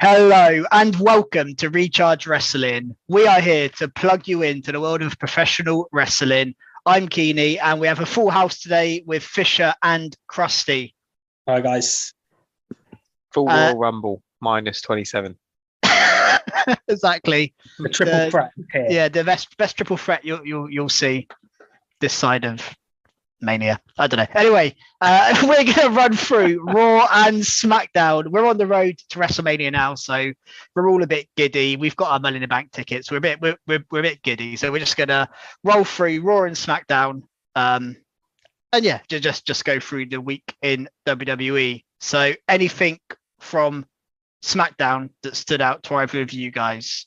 Hello and welcome to Recharge Wrestling. We are here to plug you into the world of professional wrestling. I'm Keeney and we have a full house today with Fisher and Krusty. Hi guys. Full Royal Rumble minus 27. Exactly. The triple threat here. Yeah, the best triple threat you'll see this side of Mania. I don't know. Anyway, we're going to run through Raw and SmackDown. We're on the road to WrestleMania now, so we're all a bit giddy. We've got our Money in the Bank tickets. We're a bit giddy, so we're just going to roll through Raw and SmackDown, and yeah, just go through the week in WWE. So, anything from SmackDown that stood out to either of you guys?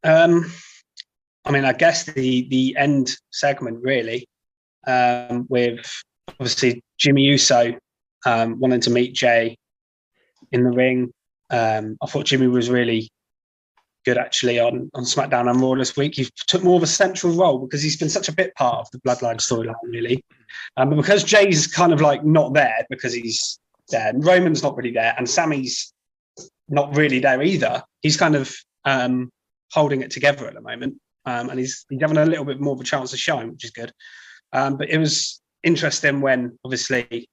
I mean, I guess the end segment really, with obviously Jimmy Uso wanting to meet Jay in the ring. I thought Jimmy was really good actually on SmackDown and Raw this week. He took more of a central role because he's been such a bit part of the Bloodline storyline really. But because Jay's kind of like not there because he's there, and Roman's not really there, and Sammy's not really there either, he's kind of holding it together at the moment. And he's having a little bit more of a chance to shine, which is good. But it was interesting when obviously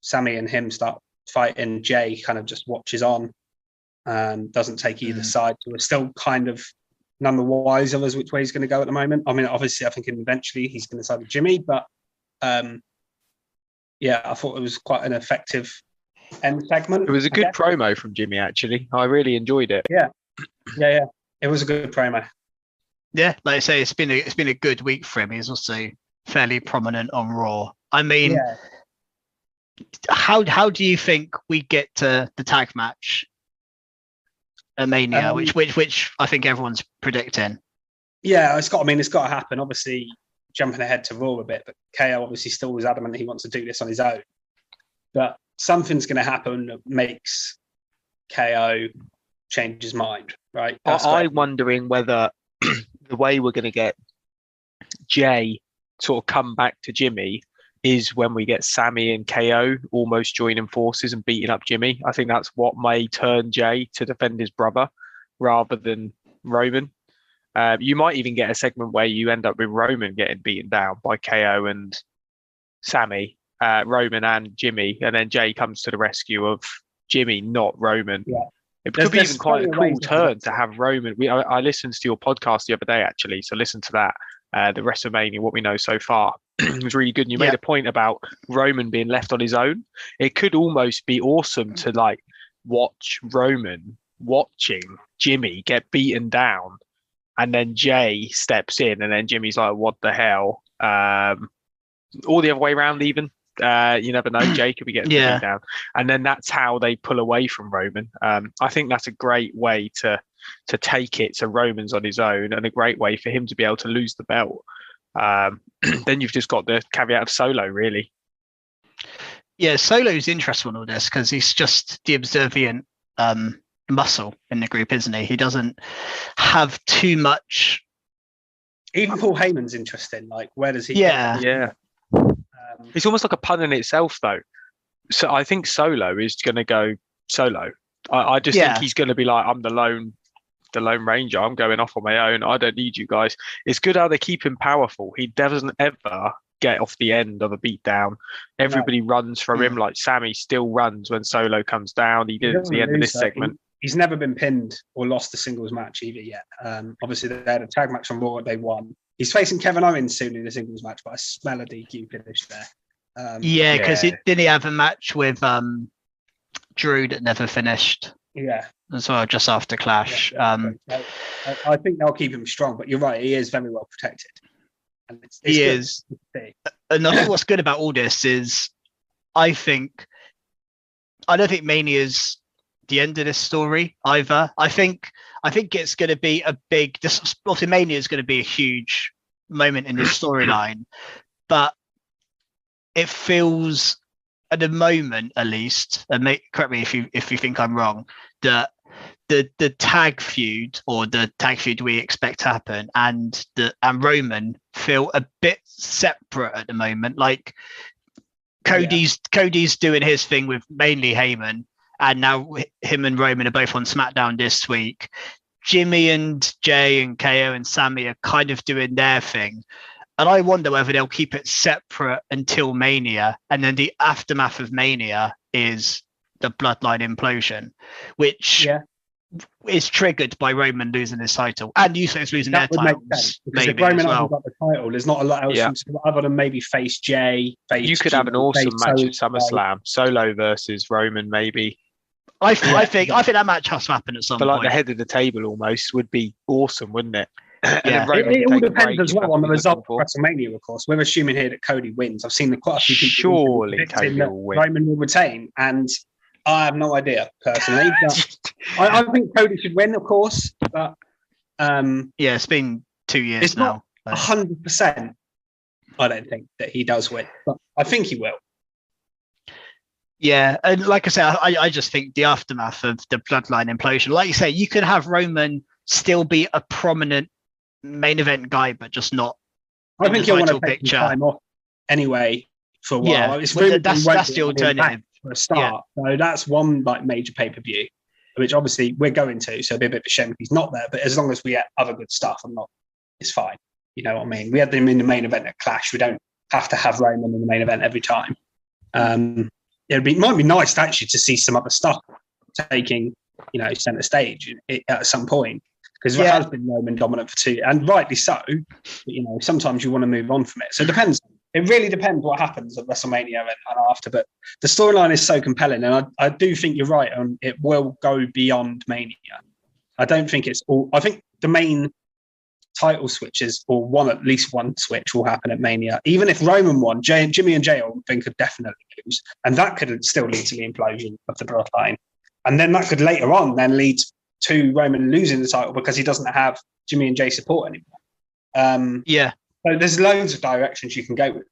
Sammy and him start fighting. Jay kind of just watches on, doesn't take either side. So we're still kind of none the wiser as which way he's going to go at the moment. I mean, obviously, I think eventually he's going to side with Jimmy, but yeah, I thought it was quite an effective end segment. It was a good promo from Jimmy, actually. I really enjoyed it. Yeah. It was a good promo. Yeah, like I say, it's been a good week for him. He's also fairly prominent on Raw. I mean, how do you think we get to the tag match at Mania, which I think everyone's predicting? Yeah, it's got to happen. Obviously, jumping ahead to Raw a bit, but KO obviously still was adamant that he wants to do this on his own. But something's going to happen that makes KO change his mind, right? I'm wondering whether the way we're going to get Jay sort of come back to Jimmy is when we get Sammy and KO almost joining forces and beating up Jimmy. I think that's what may turn Jay to defend his brother rather than Roman. You might even get a segment where you end up with Roman getting beaten down by KO and Sammy, Roman and Jimmy, and then Jay comes to the rescue of Jimmy, not Roman. Yeah. It could be even quite a cool turn to have Roman. I listened to your podcast the other day, actually, so listen to that. The WrestleMania, what we know so far, it was really good. And you made a point about Roman being left on his own. It could almost be awesome to like watch Roman watching Jimmy get beaten down, and then Jay steps in, and then Jimmy's like, "What the hell?" Or the other way around, even. You never know. Jay could be getting beat down, and then that's how they pull away from Roman. I think that's a great way to take it. So Roman's on his own, and a great way for him to be able to lose the belt. Then you've just got the caveat of Solo, really. Yeah, Solo's interesting on all this because he's just the observant muscle in the group, isn't he? He doesn't have too much. Even Paul Heyman's interesting. Like, where does he? Yeah. It's almost like a pun in itself, though. So I think Solo is going to go solo. I just think he's going to be like, I'm the Lone Ranger. I'm going off on my own. I don't need you guys. It's good how they keep him powerful. He doesn't ever get off the end of a beatdown. Everybody runs from him. Like Sammy still runs when Solo comes down. He did at the end of this segment. He's never been pinned or lost a singles match either yet. Obviously, they had a tag match on Raw. They won. He's facing Kevin Owens soon in the singles match, but I smell a DQ finish there. Because didn't he have a match with Drew that never finished? Yeah. As well, just after Clash. I think they'll keep him strong, but you're right. He is very well protected. And he is. And I think what's good about all this is I don't think Mania's the end of this story either. I think it's going to be obviously Mania is going to be a huge moment in this storyline, but it feels at the moment, at least, and correct me if you think I'm wrong, that the tag feud or the tag feud we expect to happen and Roman feel a bit separate at the moment. Like Cody's doing his thing with mainly Heyman, and now him and Roman are both on SmackDown this week. Jimmy and Jay and KO and Sammy are kind of doing their thing. And I wonder whether they'll keep it separate until Mania. And then the aftermath of Mania is the Bloodline implosion, which is triggered by Roman losing his title. And Usos losing their titles. Because if Roman hasn't got the title, there's not a lot else other than maybe face Jay. You could have an awesome match at SummerSlam. Solo versus Roman, maybe. I think that match has to happen at some point. But like the head of the table almost would be awesome, wouldn't it? Yeah. It all depends as well on the result of WrestleMania, of course. We're assuming here that Cody wins. I've seen quite a few people surely Cody will win. Roman will retain, and I have no idea personally. I think Cody should win, of course, but it's been 2 years it's now. Not 100%. I don't think that he does win, but I think he will. Yeah, and like I said, I just think the aftermath of the Bloodline implosion, like you say, you could have Roman still be a prominent main event guy, but just not. I think he'll want to take some time off anyway for a while. Yeah, it's that's the alternative for a start. Yeah. So that's one major pay-per-view, which obviously we're going to. So it'd be a bit of a shame if he's not there. But as long as we get other good stuff, it's fine. You know what I mean? We had them in the main event at Clash. We don't have to have Roman in the main event every time. It might be nice actually to see some other stuff taking, center stage at some point, because it has been Roman dominant for 2, and rightly so. But, sometimes you want to move on from it. So it depends. It really depends what happens at WrestleMania and after. But the storyline is so compelling, and I do think you're right. It will go beyond Mania. I don't think it's all. I think the main title switches, or at least one switch, will happen at Mania. Even if Roman won, Jimmy and Jay, I think, could definitely lose, and that could still lead to the implosion of the Bloodline, and then that could later on then lead to Roman losing the title because he doesn't have Jimmy and Jay support anymore. So there's loads of directions you can go with it.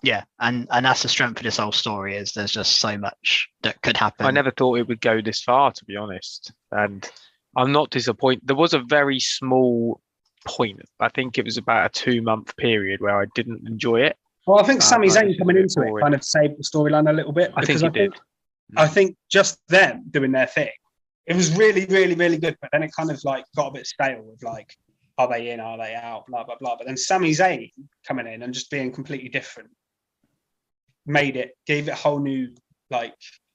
Yeah, and that's the strength of this whole story, is there's just so much that could happen. I never thought it would go this far, to be honest, and I'm not disappointed. There was a very small point. I think it was about a 2-month period where I didn't enjoy it. Well, I think Sami Zayn coming into it kind of saved the storyline a little bit. I think it did. I think just them doing their thing, it was really, really, really good. But then it kind of got a bit stale with are they in, are they out, blah, blah, blah. But then Sami Zayn coming in and just being completely different gave it a whole new,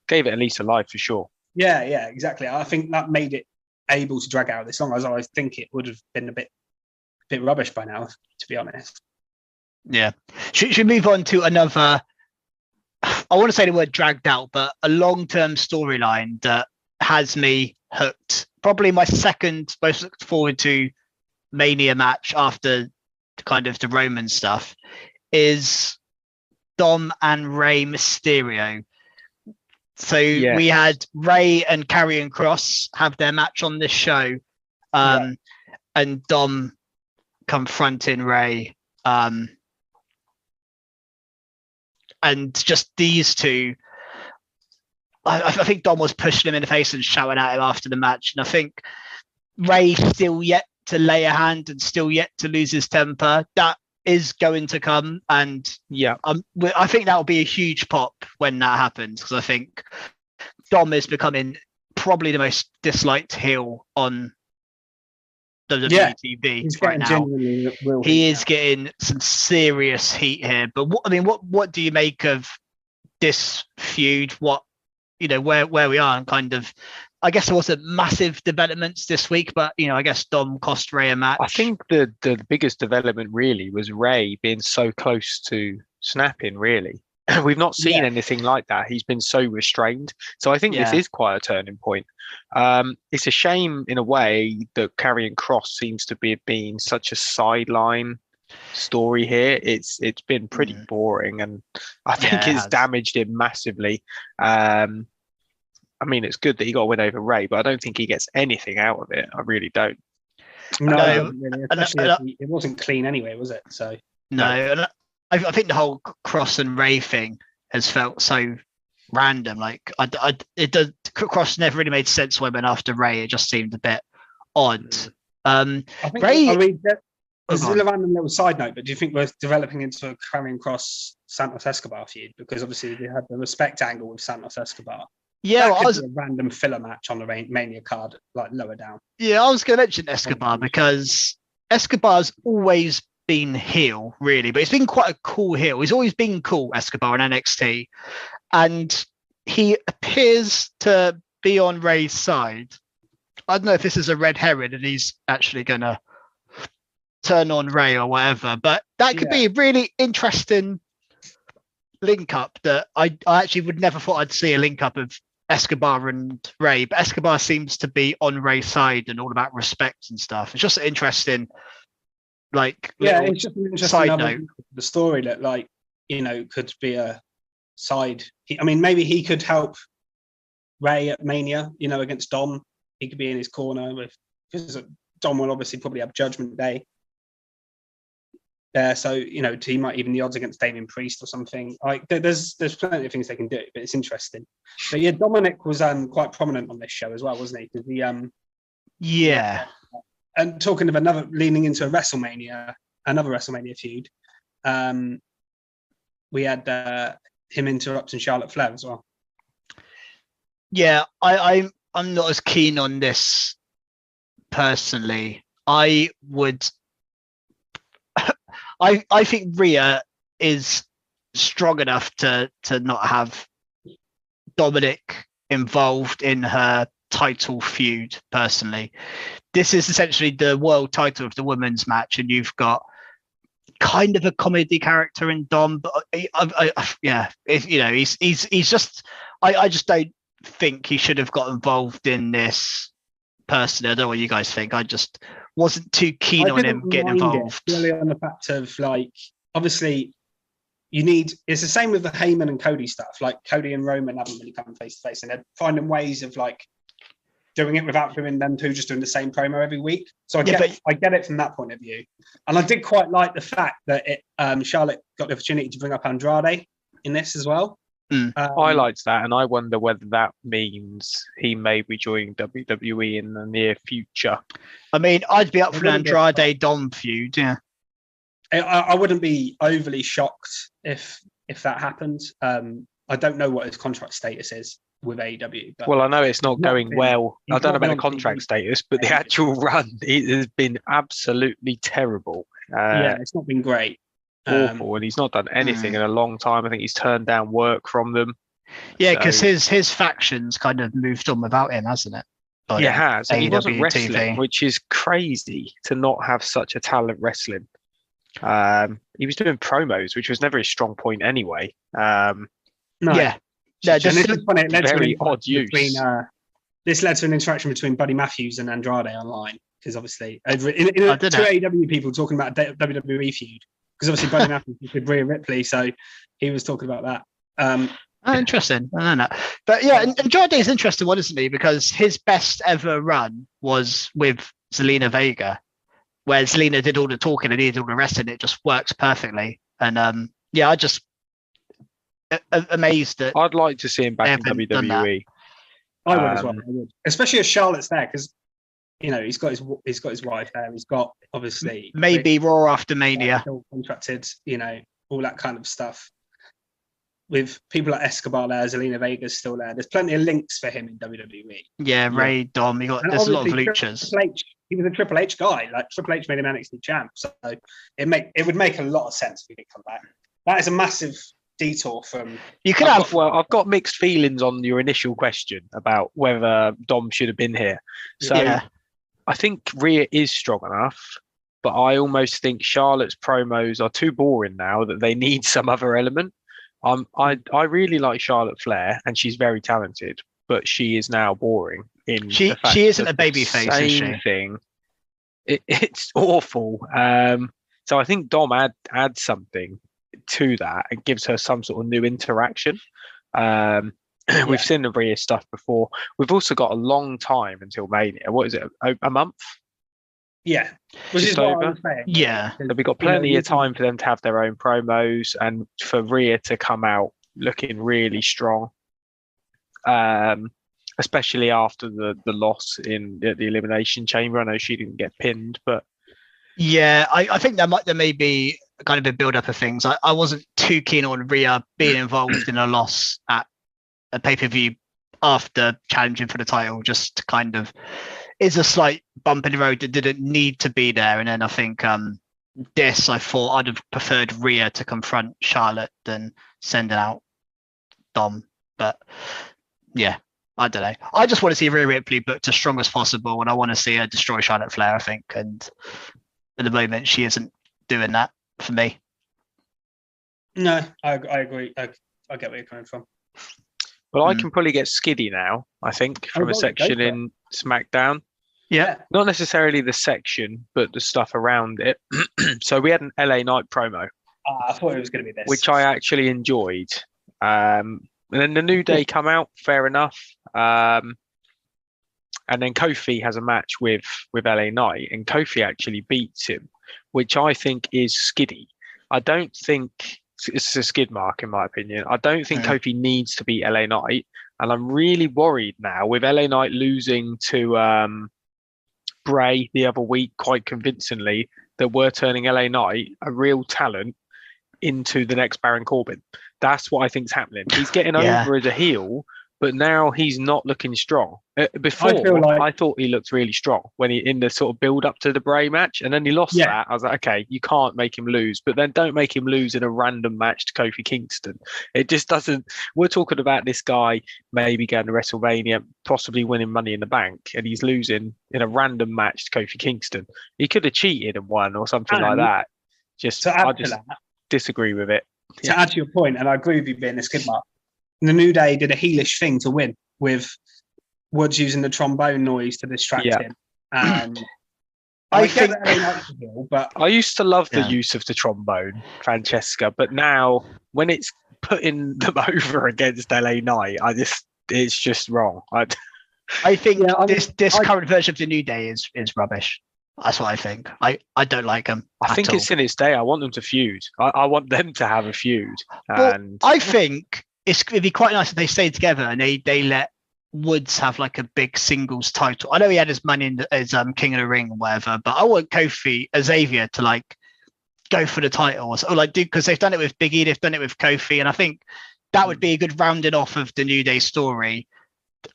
Gave it at least a life for sure. Yeah, exactly. I think that made it able to drag out this long, as I think it would have been a bit rubbish by now, to be honest. Yeah. Should we move on to another, I want to say the word dragged out, but a long-term storyline that has me hooked. Probably my second most looked forward to Mania match after kind of the Roman stuff is Dom and Rey Mysterio. So we had Rey and Karrion Kross have their match on this show, and Dom confronting Rey, and just these two. I think Dom was pushing him in the face and shouting at him after the match, and I think Rey still yet to lay a hand and still yet to lose his temper. That is going to come, and I think that will be a huge pop when that happens, because I think Dom is becoming probably the most disliked heel on WWE TV right now. He is getting some serious heat here. But what do you make of this feud? What where we are, and kind of, I guess there wasn't massive developments this week, but I guess Dom cost Rey a match. I think the biggest development really was Rey being so close to snapping. Really, we've not seen anything like that. He's been so restrained. So I think this is quite a turning point. It's a shame in a way that Karrion Kross seems to be being such a sideline story here. It's been pretty boring, and I think it's damaged him massively. It's good that he got a win over Rey, but I don't think he gets anything out of it. I really don't. No, really. Especially it wasn't clean anyway, was it? So no, and I think the whole Kross and Rey thing has felt so random. Kross never really made sense when after Rey. It just seemed a bit odd. I think, This is a random little side note, but do you think we're developing into a Karrion Kross Santos Escobar feud? Because obviously they had the respect angle with Santos Escobar. Yeah, that could be a random filler match on the Mania card, like lower down. Yeah, I was going to mention Escobar because Escobar's always been heel, really, but he's been quite a cool heel. He's always been cool, Escobar, in NXT, and he appears to be on Ray's side. I don't know if this is a red herring and he's actually going to turn on Ray or whatever, but that could be a really interesting link up that I actually would never thought I'd see a link up of Escobar and Ray, but Escobar seems to be on Ray's side and all about respect and stuff. It's just an interesting, it's just an interesting side note. The story that, could be a side. Maybe he could help Ray at Mania, against Dom. He could be in his corner because Dom will obviously probably have Judgment Day there, so he might even the odds against Damien Priest or something. There's plenty of things they can do, but it's interesting. But yeah, Dominic was quite prominent on this show as well, wasn't he? And talking of leaning into another WrestleMania feud, we had him interrupting Charlotte Flair as well. Yeah, I'm not as keen on this personally. I think Rhea is strong enough to not have Dominic involved in her title feud. Personally, this is essentially the world title of the women's match, and you've got kind of a comedy character in Dom, but he's just. I just don't think he should have got involved in this. Personally, I don't know what you guys think. I just wasn't too keen on him getting involved. Purely on the fact of obviously, it's the same with the Heyman and Cody stuff. Like Cody and Roman haven't really come face to face, and they're finding ways of doing it without doing them two just doing the same promo every week. So I get it from that point of view, and I did quite like the fact that Charlotte got the opportunity to bring up Andrade in this as well. I liked that, and I wonder whether that means he may be joining WWE in the near future. I'd be up for an Andrade Dom feud. Yeah, I wouldn't be overly shocked if that happened. I don't know what his contract status is with AEW. But I know it's not going well. I don't know about the contract status, but the actual run it has been absolutely terrible. It's not been great. Awful, and he's not done anything in a long time. I think he's turned down work from them. Yeah, because his faction's kind of moved on without him, hasn't it? It has. And he wasn't wrestling, which is crazy to not have such a talent wrestling. He was doing promos, which was never his strong point anyway. No. Yeah. This is funny. It led very odd use. This led to an interaction between Buddy Matthews and Andrade online, because obviously two AEW people talking about a WWE feud. Because obviously Buddy Matthews with Rhea Ripley, so he was talking about that. Interesting. I don't know. But yeah, Andrade is an interesting one, isn't he? Because his best ever run was with Zelina Vega, where Zelina did all the talking and he did all the rest, and it just works perfectly. And I just amazed that I'd like to see him back in WWE. I would as well. I would. Especially if Charlotte's there, because he's got his wife there. He's got obviously maybe Raw after Mania contracted. All that kind of stuff. With people like Escobar there, Zelina Vega's still there. There's plenty of links for him in WWE. Yeah, Ray, Dom. There's a lot of luchas. He was a Triple H guy. Like Triple H made him NXT champ, so it would make a lot of sense if he did come back. That is a massive detour from. I've got mixed feelings on your initial question about whether Dom should have been here. So I think Rhea is strong enough, but I almost think Charlotte's promos are too boring now that they need some other element. I really like Charlotte Flair, and she's very talented, but she is now boring. She isn't a babyface, is she? Thing. It's awful. So I think Dom adds something to that and gives her some sort of new interaction. We've seen the Rhea stuff before. We've also got a long time until Mania. What is it? A month? Yeah, which is what I'm saying. Yeah, so we've got plenty of time for them to have their own promos and for Rhea to come out looking really strong, especially after the loss in the Elimination Chamber. I know she didn't get pinned, but Yeah, I think there may be kind of a build up of things. I wasn't too keen on Rhea being involved in a loss at a pay-per-view after challenging for the title. Just kind of is a slight bump in the road that didn't need to be there. And then I think I thought I'd have preferred Rhea to confront Charlotte than sending out Dom. But yeah, I don't know. I just want to see Rhea Ripley booked as strong as possible, and I want to see her destroy Charlotte Flair, I think. And at the moment, she isn't doing that for me. No, I agree. I get where you're coming from. Well, I can probably get Skiddy now, I think, from a section in SmackDown. Yeah. Not necessarily the section, but the stuff around it. So we had an LA Knight promo. I thought it was going to be this. Which I actually enjoyed. And then the New Day come out, fair enough. And then Kofi has a match with LA Knight, and Kofi actually beats him, which I think is skiddy. I don't think it's a skid mark in my opinion. I don't think Kofi needs to beat LA Knight, and I'm really worried now with LA Knight losing to Bray the other week quite convincingly that we're turning LA Knight, a real talent, into the next Baron Corbin. That's what I think's happening. He's getting over as a heel, but now he's not looking strong. Before, I thought he looked really strong when he in the sort of build up to the Bray match, and then he lost that. I was like, okay, you can't make him lose, but then don't make him lose in a random match to Kofi Kingston. It just doesn't. We're talking about this guy maybe going to WrestleMania, possibly winning Money in the Bank, and he's losing in a random match to Kofi Kingston. He could have cheated and won or something like that. I just disagree with it. To add to your point, and I agree with you being a skid mark, the New Day did a heelish thing to win with Woods using the trombone noise to distract him. And I think but I used to love the use of the trombone, Francesca, but now when it's putting them over against LA Knight, it's just wrong. I think this current version of the New Day is rubbish. That's what I think. I don't like them. I think it's in its day. I want them to feud. I want them to have a feud. And I think it'd be quite nice if they stayed together and they let Woods have like a big singles title. I know he had his money as King of the Ring or whatever, but I want Kofi Xavier to like go for the title or like do, because they've done it with Big E, they've done it with Kofi, and I think that would be a good rounding off of the New Day story.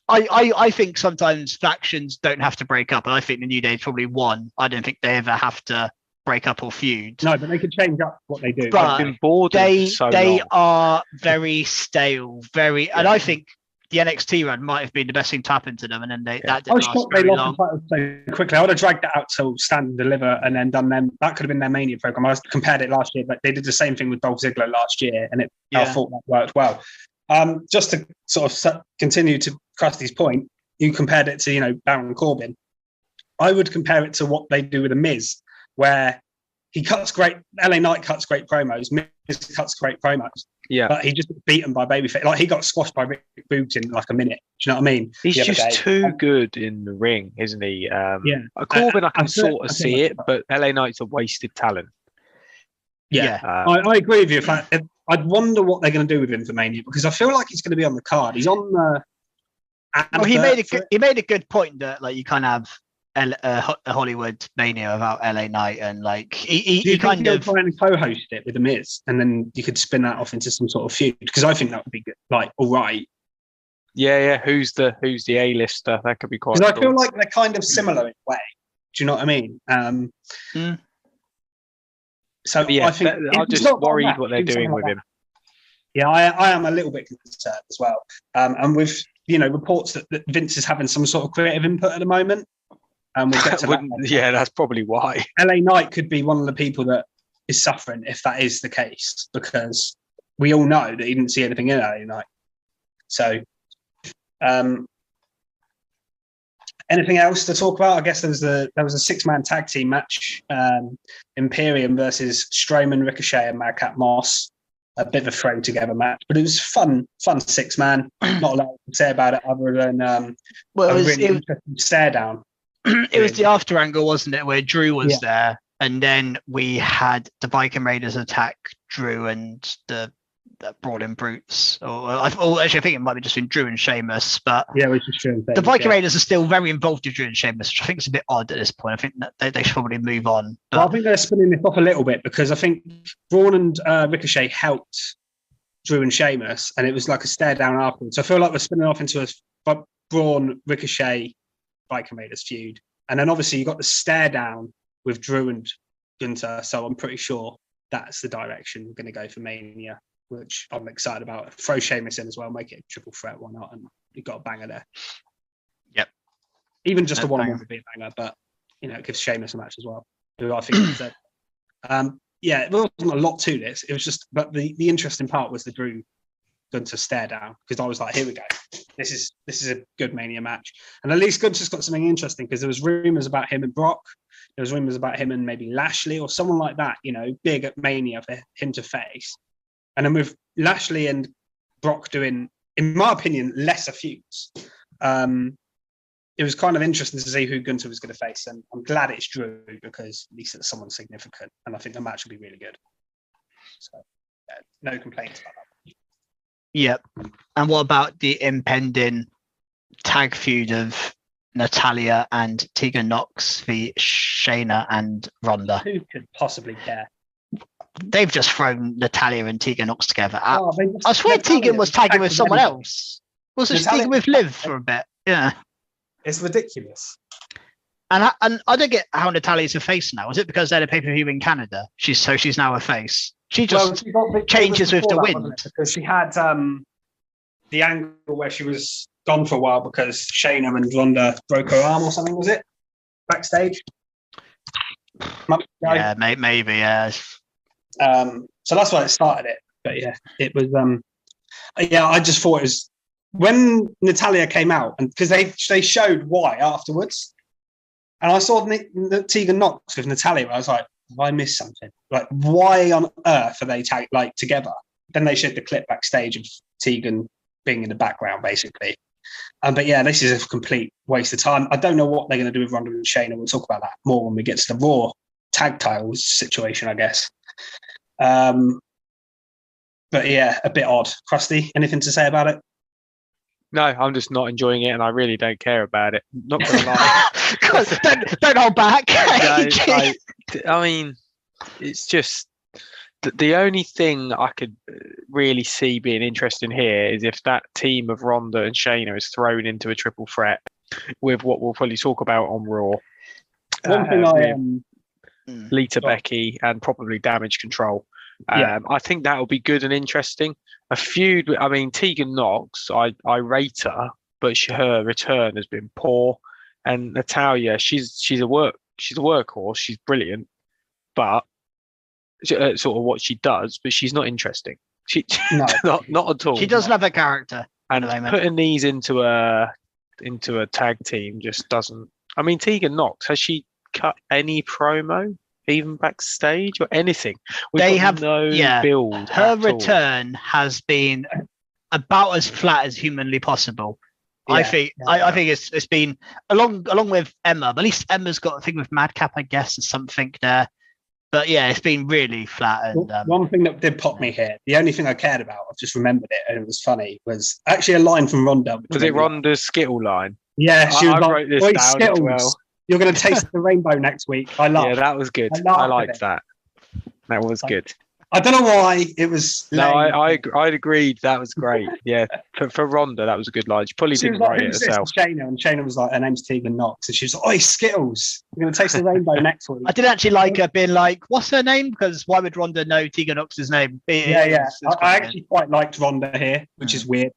I think sometimes factions don't have to break up, and I think the New Day is probably one. I don't think they ever have to break up or feud. No, but they can change up what they do. But I've been bored they long. are very stale, and I think the NXT run might have been the best thing to happen to them, and then that didn't last very long. The title so quickly. I would have dragged that out till Stand and Deliver, and then done them. That could have been their Mania program. I compared it last year, but they did the same thing with Dolph Ziggler last year, and I thought that worked well. Just to sort of continue to Krusty's point, you compared it to Baron Corbin. I would compare it to what they do with The Miz, where he cuts great. LA Knight cuts great promos. Miz cuts great promos. Yeah, but he just got beaten by babyface. Like he got squashed by Rick Boogs in like a minute. Do you know what I mean? He's just too good in the ring, isn't he? Corbin, I can sort of see it, but LA Knight's a wasted talent. Yeah, I agree with you. In fact, I'd wonder what they're going to do with him for Mania, because I feel like he's going to be on the card. He's on the. Well, he made a good point that like you can't have a Hollywood Mania without LA Knight, and like he kind of try and co-host it with The Miz, and then you could spin that off into some sort of feud, because I think that would be good. Like, all right. Yeah. Who's the A-lister? That could be quite. Because I feel like they're kind of similar in a way. Do you know what I mean? So yeah, I think I'm just worried what they're doing with him. Yeah, I am a little bit concerned as well. And with reports that Vince is having some sort of creative input at the moment. We'll get to that. Yeah, that's probably why. LA Knight could be one of the people that is suffering if that is the case, because we all know that he didn't see anything in LA Knight. So, anything else to talk about? I guess there was a 6-man tag team match, Imperium versus Strowman, Ricochet, and Madcap Moss. A bit of a throw together match, but it was fun 6-man. Not a lot to say about it other than a really interesting stare down. It was the after angle, wasn't it, where Drew was there, and then we had the Viking Raiders attack Drew and the brawling brutes. Or actually, I think it might be just been Drew and Sheamus. But yeah, which is true. The Viking Raiders are still very involved with Drew and Sheamus, which I think is a bit odd at this point. I think that they should probably move on. But Well, I think they're spinning this off a little bit because I think Braun and Ricochet helped Drew and Sheamus, and it was like a stare down afterwards. So I feel like we're spinning off into a Braun, Ricochet, Viking Raiders feud. And then obviously you got the stare down with Drew and Gunther. So I'm pretty sure that's the direction we're going to go for Mania, which I'm excited about. Throw Sheamus in as well, make it a triple threat, why not? And you've got a banger there. Yep. Even just a one-on-one would be a banger, but it gives Sheamus a match as well, who I think is yeah, there wasn't a lot to this. It was just, but the interesting part was the Drew Gunther stare down, because I was like, here we go. This is a good Mania match. And at least Gunther's got something interesting, because there was rumors about him and Brock. There was rumors about him and maybe Lashley or someone like that, big at Mania for him to face. And then with Lashley and Brock doing, in my opinion, lesser feuds, it was kind of interesting to see who Gunther was going to face. And I'm glad it's Drew, because at least it's someone significant. And I think the match will be really good. So, no complaints about that. Yep. And what about the impending tag feud of Natalya and Tegan Nox v Shayna and Ronda? Who could possibly care? They've just thrown Natalya and Tegan Nox together. Oh, I swear Tegan was tagging with someone else. Wasn't she tagging with Liv for a bit? Yeah. It's ridiculous. And I don't get how Natalya's a face now. Is it because they had a pay-per-view in Canada? She's now a face. She just changes with the wind. Because she had the angle where she was gone for a while because Shayna and Ronda broke her arm or something, was it? Backstage? Yeah, maybe, yeah. So that's why it started it. But yeah, it was... I just thought it was... When Natalya came out, and because they showed why afterwards, and I saw Tegan Nox with Natalya, I was like, have I missed something? Like, why on earth are they together? Then they showed the clip backstage of Tegan being in the background, basically. But yeah, this is a complete waste of time. I don't know what they're going to do with Ronda and Shayna. We'll talk about that more when we get to the Raw tag titles situation, I guess. But yeah, a bit odd. Krusty, anything to say about it? No, I'm just not enjoying it, and I really don't care about it. Not gonna lie. don't hold back. I mean, it's just the only thing I could really see being interesting here is if that team of Ronda and Shayna is thrown into a triple threat with what we'll probably talk about on Raw. One thing Lita, Becky, and probably Damage Control. I think that will be good and interesting. A feud. I mean, Tegan Nox, I rate her, but her return has been poor. And Natalya, she's a workhorse. She's brilliant, but sort of what she does, but she's not interesting. She not at all. She doesn't have a character. And putting these into a tag team just doesn't. I mean, Tegan Nox, has she cut any promo? Even backstage or anything? They have no build. Her return has been about as flat as humanly possible. Yeah, I think it's been along with Emma. But at least Emma's got a thing with Madcap, I guess, or something there. But yeah, it's been really flat. And one thing that did pop me here, the only thing I cared about, I've just remembered it, and it was funny, was actually a line from Ronda. Was it Ronda's Skittle line? Yeah, she was I like, wrote this down Skittles. as well. You're going to taste the rainbow next week. I laughed. Yeah, that was good. I liked that. That was good. I don't know why it was. No, I'd agreed. That was great. Yeah, for Ronda, that was a good line. She probably didn't write it herself. And Shayna was like, her name's Tegan Nox, and she was like, "Oi, Skittles! You're going to taste the rainbow next week." I didn't actually like her being like, "What's her name?" Because why would Ronda know Tegan Nox's name? I actually quite liked Ronda here, which is weird.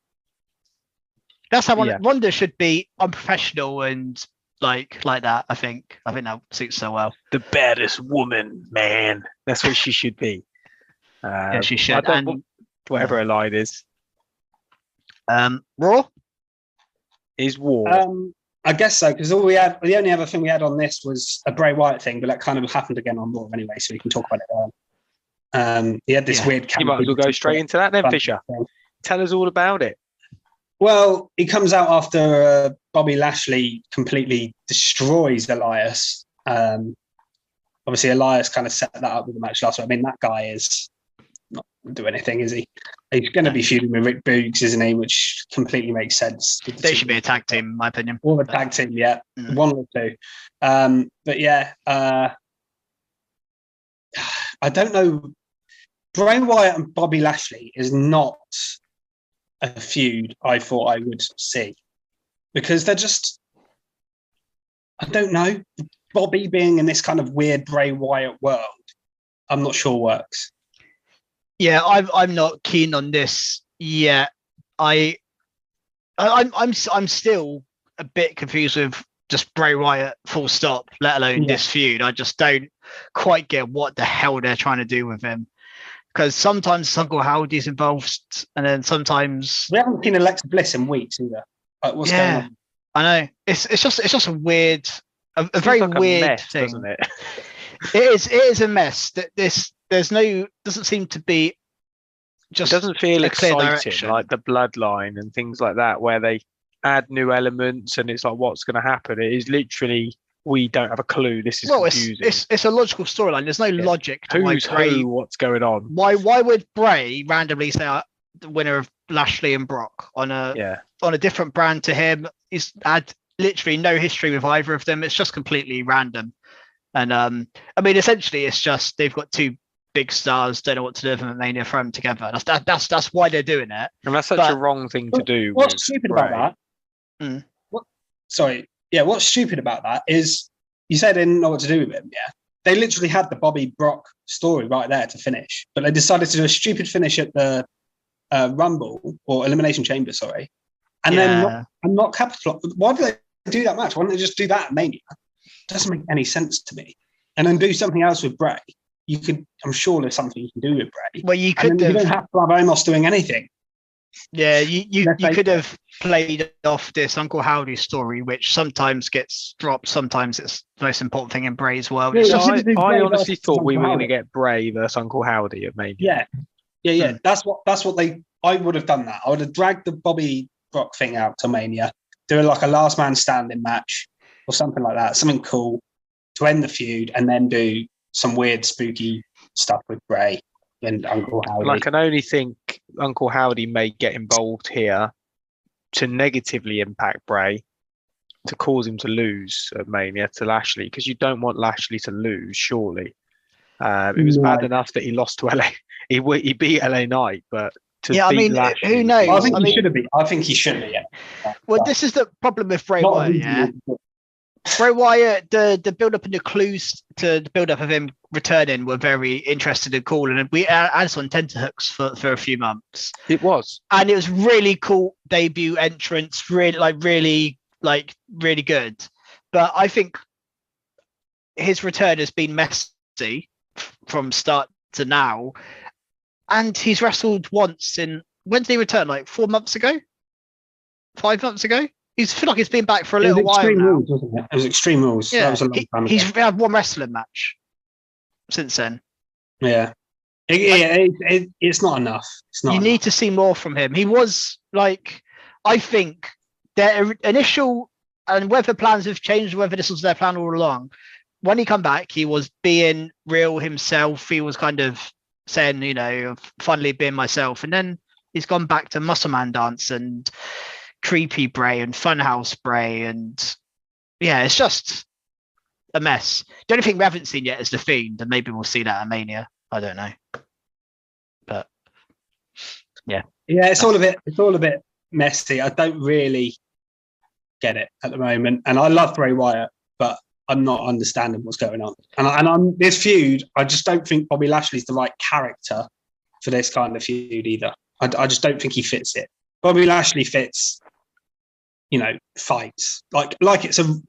That's how Ronda should be unprofessional and like that. I think that suits so well. The baddest woman, man. That's what she should be. Yeah, she should. Whatever her line is. Raw is War. I guess so, because the only other thing we had on this was a Bray Wyatt thing, but that kind of happened again on Raw anyway, so we can talk about it. He had this weird. You might as well go straight into that then, Fisher. Tell us all about it. Well, he comes out after Bobby Lashley completely destroys Elias. Obviously, Elias kind of set that up with the match last week. I mean, that guy is not do anything, is he? He's going to be feuding with Rick Boogs, isn't he? Which completely makes sense. They should be a tag team, in my opinion. Or a tag team, yeah. One or two. But yeah, I don't know. Bray Wyatt and Bobby Lashley is not a feud I thought I would see, because they're just, I don't know. Bobby being in this kind of weird Bray Wyatt world, I'm not sure works. Yeah, I'm not keen on this yet. I'm still a bit confused with just Bray Wyatt full stop, let alone this feud. I just don't quite get what the hell they're trying to do with him. Because sometimes Uncle Howdy's involved, and then sometimes we haven't seen Alexa Bliss in weeks either. What's going on? I know it's just a weird, a very like weird mess, thing, doesn't it? It is a mess. That doesn't seem to be. Just it doesn't feel exciting direction. Like the Bloodline and things like that, where they add new elements and it's like, what's going to happen? It is literally, we don't have a clue. This is confusing. It's a logical storyline. There's no logic to who's who, what's going on. Why would Bray randomly say the winner of Lashley and Brock on a different brand to him? He's had literally no history with either of them. It's just completely random. And I mean, essentially, it's just they've got two big stars, don't know what to do with them at Mania, throw them together. That's why they're doing it. And that's such a wrong thing to do. What's stupid about that? What's stupid about that is you said they didn't know what to do with him. Yeah, they literally had the Bobby Brock story right there to finish, but they decided to do a stupid finish at the Rumble or Elimination Chamber, and then not capitalize. Why do they do that match? Why don't they just do that at Mania? It doesn't make any sense to me. And then do something else with Bray. You could, I'm sure there's something you can do with Bray. Well, you could. You don't have to have Omos doing anything. Yeah, you could have played off this Uncle Howdy story, which sometimes gets dropped. Sometimes it's the most important thing in Bray's world. Yeah, I honestly thought we were going to get Bray versus Uncle Howdy at Mania. Yeah. That's what I would have done that. I would have dragged the Bobby Brock thing out to Mania, do like a last man standing match or something like that, something cool to end the feud, and then do some weird spooky stuff with Bray and Uncle Howdy. I can only think Uncle Howdy may get involved here to negatively impact Bray, to cause him to lose at Mania to Lashley, because you don't want Lashley to lose, surely. It was bad enough that he lost to LA. He beat LA Knight, but beat Lashley, who knows? I think he should have been. I think he should have, yeah. Well, this is the problem with Bray Wyatt, yeah. Bray Wyatt, the build-up and the clues to the build-up of him returning were very interesting and cool, and we had us on tenterhooks for a few months. It was, and it was really cool debut entrance, really good. But I think his return has been messy from start to now, and he's wrestled once when did he return? Like 4 months ago, 5 months ago. I feel like he's been back for a little while now. Rules, wasn't it? It was Extreme Rules. Yeah, that was a long time ago. He's had one wrestling match since then. Yeah. It's not enough. It's not. You need to see more from him. He was like, I think their initial, and whether plans have changed, whether this was their plan all along, when he come back, he was being real himself. He was kind of saying, finally being myself. And then he's gone back to Muscle Man Dance and creepy Bray and Funhouse Bray, and it's just a mess. The only thing we haven't seen yet is the Fiend, and maybe we'll see that at Mania. I don't know, but it's all a bit messy. I don't really get it at the moment, and I love Bray Wyatt, but I'm not understanding what's going on. And on this feud, I just don't think Bobby Lashley's the right character for this kind of feud either. I just don't think he fits it. Bobby Lashley fits, fights like it's a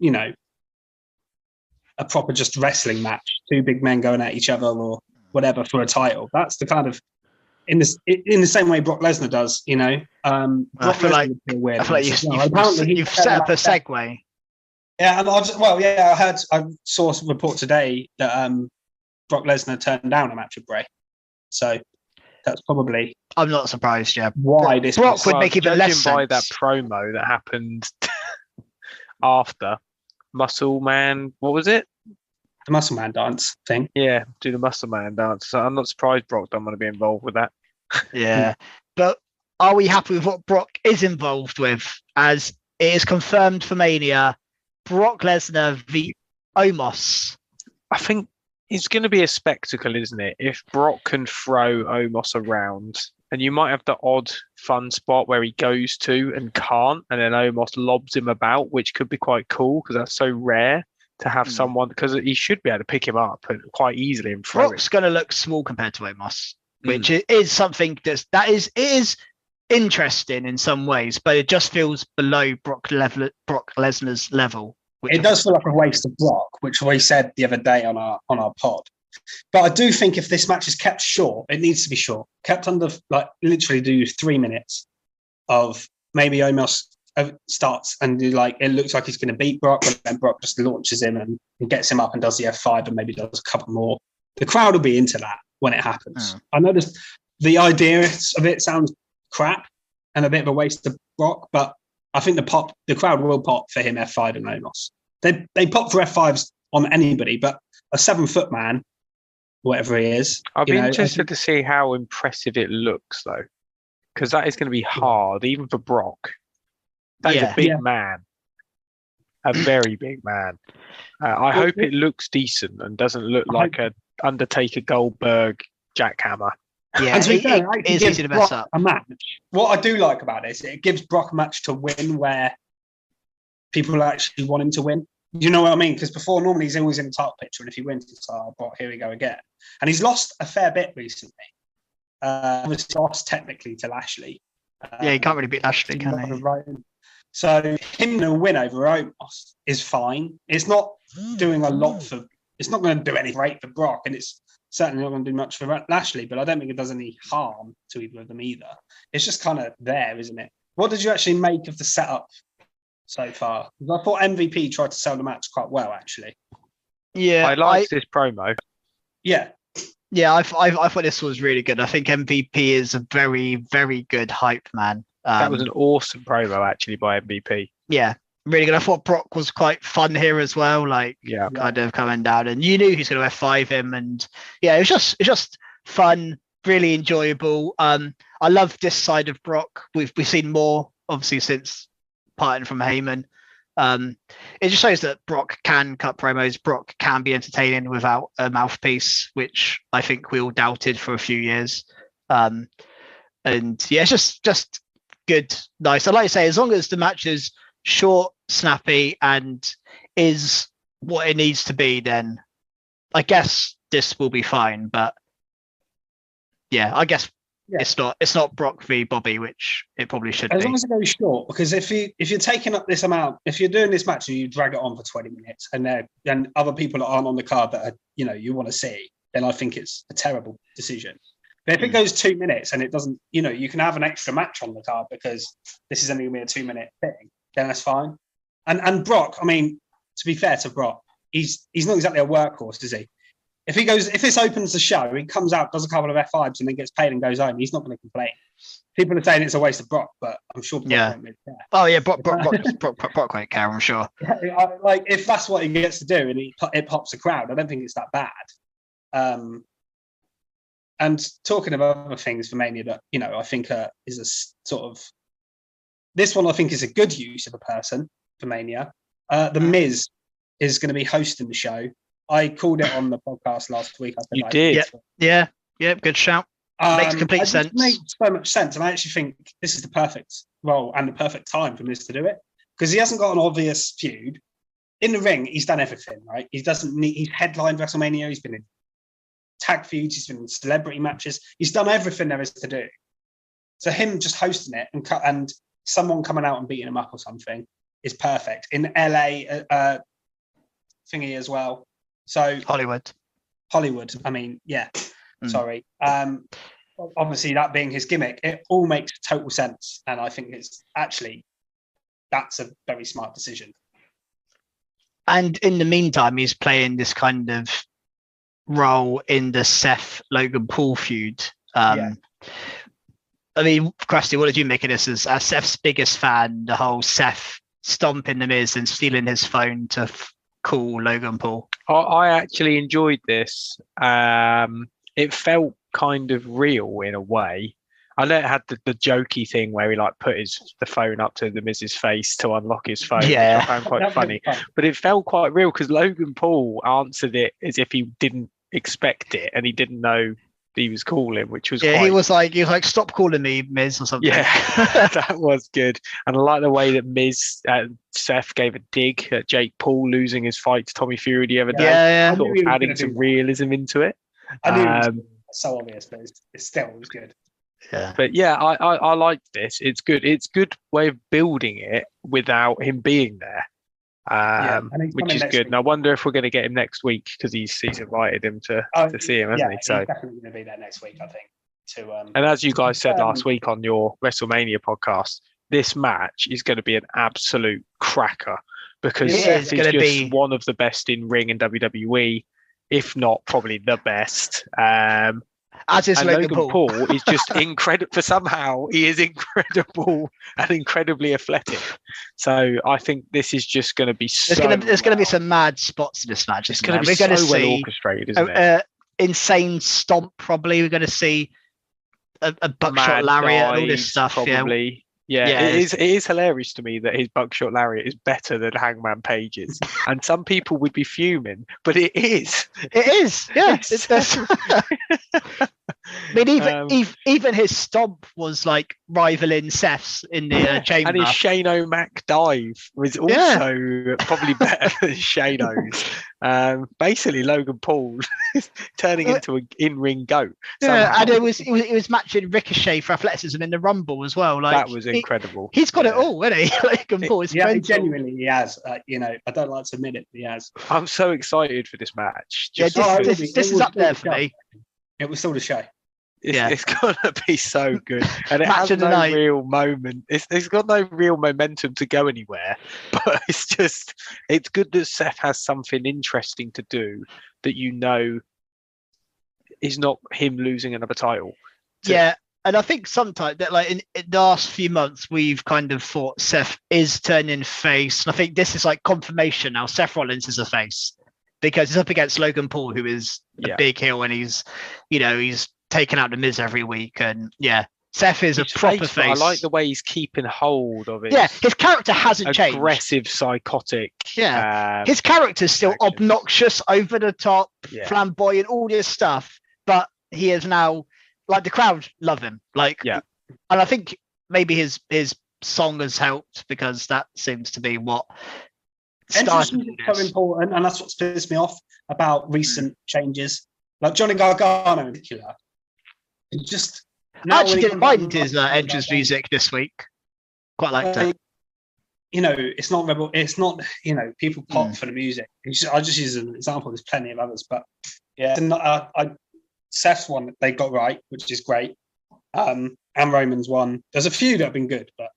proper just wrestling match, two big men going at each other or whatever for a title. That's the kind of in the same way Brock Lesnar does. I feel like you've set up a segue. Yeah, and I saw a report today that Brock Lesnar turned down a match with Bray, so that's probably. I'm not surprised. Yeah, why this Brock would make even less sense. By that promo that happened after Muscle Man, what was it? the Muscle Man dance thing. Yeah, do the Muscle Man dance. So I'm not surprised Brock don't want to be involved with that. Yeah. But are we happy with what Brock is involved with? As it is confirmed for Mania, Brock Lesnar v. Omos. I think it's going to be a spectacle, isn't it? If Brock can throw Omos around, and you might have the odd fun spot where he goes to and can't, and then Omos lobs him about, which could be quite cool because that's so rare to have someone, because he should be able to pick him up quite easily and throw Brock's going to look small compared to Omos, which is something it is interesting in some ways, but it just feels below Brock Lesnar's level. It does feel like a waste of Brock, which we said the other day on our pod. But I do think if this match is kept short, it needs to be short. Kept under, like, literally do 3 minutes of maybe Omos starts and it looks like he's going to beat Brock, but then Brock just launches him and gets him up and does the F5 and maybe does a couple more. The crowd will be into that when it happens. I know the idea of it sounds crap and a bit of a waste of Brock, but I think the crowd will pop for him F5 and Omos. They pop for F5s on anybody, but a 7-foot man, whatever he is. I'll be interested to see how impressive it looks, though, because that is going to be hard, even for Brock. That is a big man, a very big man. I hope it looks decent and doesn't look like a Undertaker Goldberg jackhammer. Yeah, it is easy to mess up. A match. What I do like about this, it gives Brock a match to win where people actually want him to win. You know what I mean? Because before, normally he's always in the title picture, and if he wins, it's Brock, here we go again. And he's lost a fair bit recently. Obviously lost technically to Lashley. He can't really beat Lashley, can he? So him to win over Omos is fine. It's not doing a lot for. It's not going to do any great for Brock, and it's certainly not going to do much for Lashley. But I don't think it does any harm to either of them either. It's just kind of there, isn't it? What did you actually make of the setup so far? Because I thought MVP tried to sell the match quite well, actually. Yeah, I liked this promo. Yeah. Yeah, I thought this was really good. I think MVP is a very, very good hype man. That was an awesome promo, actually, by MVP. Yeah, really good. I thought Brock was quite fun here as well, kind of coming down, and you knew he's going to F5 him, and yeah, it's just fun, really enjoyable. I love this side of Brock. We've seen more, obviously, since parting from Heyman. It just shows that Brock can cut promos. Brock can be entertaining without a mouthpiece, which I think we all doubted for a few years. And yeah, it's just good, nice. I'd like to say, as long as the match is short, snappy, and is what it needs to be, then I guess this will be fine. But yeah, I guess it's not Brock v Bobby, which it probably should be. As long as it goes short, because if you're taking up this amount, if you're doing this match and you drag it on for 20 minutes, and other people that aren't on the card that you want to see, then I think it's a terrible decision. But if it goes 2 minutes and it doesn't, you can have an extra match on the card because this is only going to be a 2-minute thing, then that's fine. And Brock, I mean, to be fair to Brock, he's not exactly a workhorse, is he? If this opens the show, he comes out, does a couple of F5s and then gets paid and goes home, he's not going to complain. People are saying it's a waste of Brock, but I'm sure Brock won't really care. Oh yeah, Brock won't care, I'm sure. Like, if that's what he gets to do and it pops the crowd, I don't think it's that bad. And talking about other things for Mania that, I think is a sort of... This one, I think, is a good use of a person for Mania. The Miz is going to be hosting the show. I called it on the podcast last week. You did? Yeah, good shout. Makes complete sense. It makes so much sense. And I actually think this is the perfect role and the perfect time for Miz to do it. Because he hasn't got an obvious feud. In the ring, he's done everything, right? He's headlined WrestleMania. He's been in tag feuds. He's been in celebrity matches. He's done everything there is to do. So him just hosting it and someone coming out and beating him up or something is perfect. In LA thingy as well. So Hollywood. I mean, yeah. Sorry. Obviously, that being his gimmick, it all makes total sense, and I think that's a very smart decision. And in the meantime, he's playing this kind of role in the Seth Logan Paul feud. I mean, Krusty, what did you make of this? As Seth's biggest fan, the whole Seth stomping the Miz and stealing his phone to cool Logan Paul. I actually enjoyed this. It felt kind of real in a way. I know it had the jokey thing where he like put the phone up to the Miz's face to unlock his phone, which I found quite funny. But it felt quite real because Logan Paul answered it as if he didn't expect it and he didn't know he was calling, which was he was like stop calling me Miz or something. Yeah, that was good. And I like the way that Seth gave a dig at Jake Paul losing his fight to Tommy Fury the other day, sort of adding some realism into it. I knew it was so obvious, but it still was good. Yeah. But yeah, I liked this. It's good. It's good way of building it without him being there. Which is good. And I wonder if we're going to get him next week because he's invited him to see him, hasn't he? So he's definitely going to be there next week, I think. And as you guys said last week on your WrestleMania podcast, this match is going to be an absolute cracker because Seth is just one of the best in ring in WWE, if not probably the best. As is Logan Paul is just incredible. For somehow he is incredible and incredibly athletic. So I think this is just going to be so. There's going to be some mad spots in this match. It's going to be so well orchestrated, isn't it? Insane stomp, probably. We're going to see a buckshot lariat, all this stuff. Probably. Yeah, it is hilarious to me that his buckshot lariat is better than Hangman Page's, and some people would be fuming, but it is. It is, yeah. I mean, even his stomp was like rivaling Seth's in the chamber, and his Shane O'Mac dive was also probably better than Shane O's. Basically, Logan Paul turning into an in-ring goat. Yeah, and it was matching Ricochet for athleticism in the Rumble as well. Like that was incredible. He's got it all, hasn't he? Logan Paul is genuinely he has. I don't like to admit it, but he has. I'm so excited for this match. This is up there for me. It was still the show. It's gonna be so good, and it has no real moment. It's got no real momentum to go anywhere, but it's good that Seth has something interesting to do that is not him losing another title. Yeah, and I think sometimes that like in the last few months we've kind of thought Seth is turning face, and I think this is like confirmation now. Seth Rollins is a face because he's up against Logan Paul, who is a big heel, and he's taking out the Miz every week, and Seth is a proper face. I like the way he's keeping hold of it. Yeah, his character hasn't changed. Aggressive, psychotic. Yeah, his character's still obnoxious, over the top, flamboyant, all this stuff. But he is now like the crowd love him. And I think maybe his song has helped because that seems to be what started. So important, and that's what's pissed me off about recent changes, like Johnny Gargano in particular. I actually didn't mind his entrance music this week. Quite liked it. It's not rebel. It's not. People pop for the music. I just use an example. There's plenty of others, but Seth's one they got right, which is great. And Roman's one. There's a few that have been good, but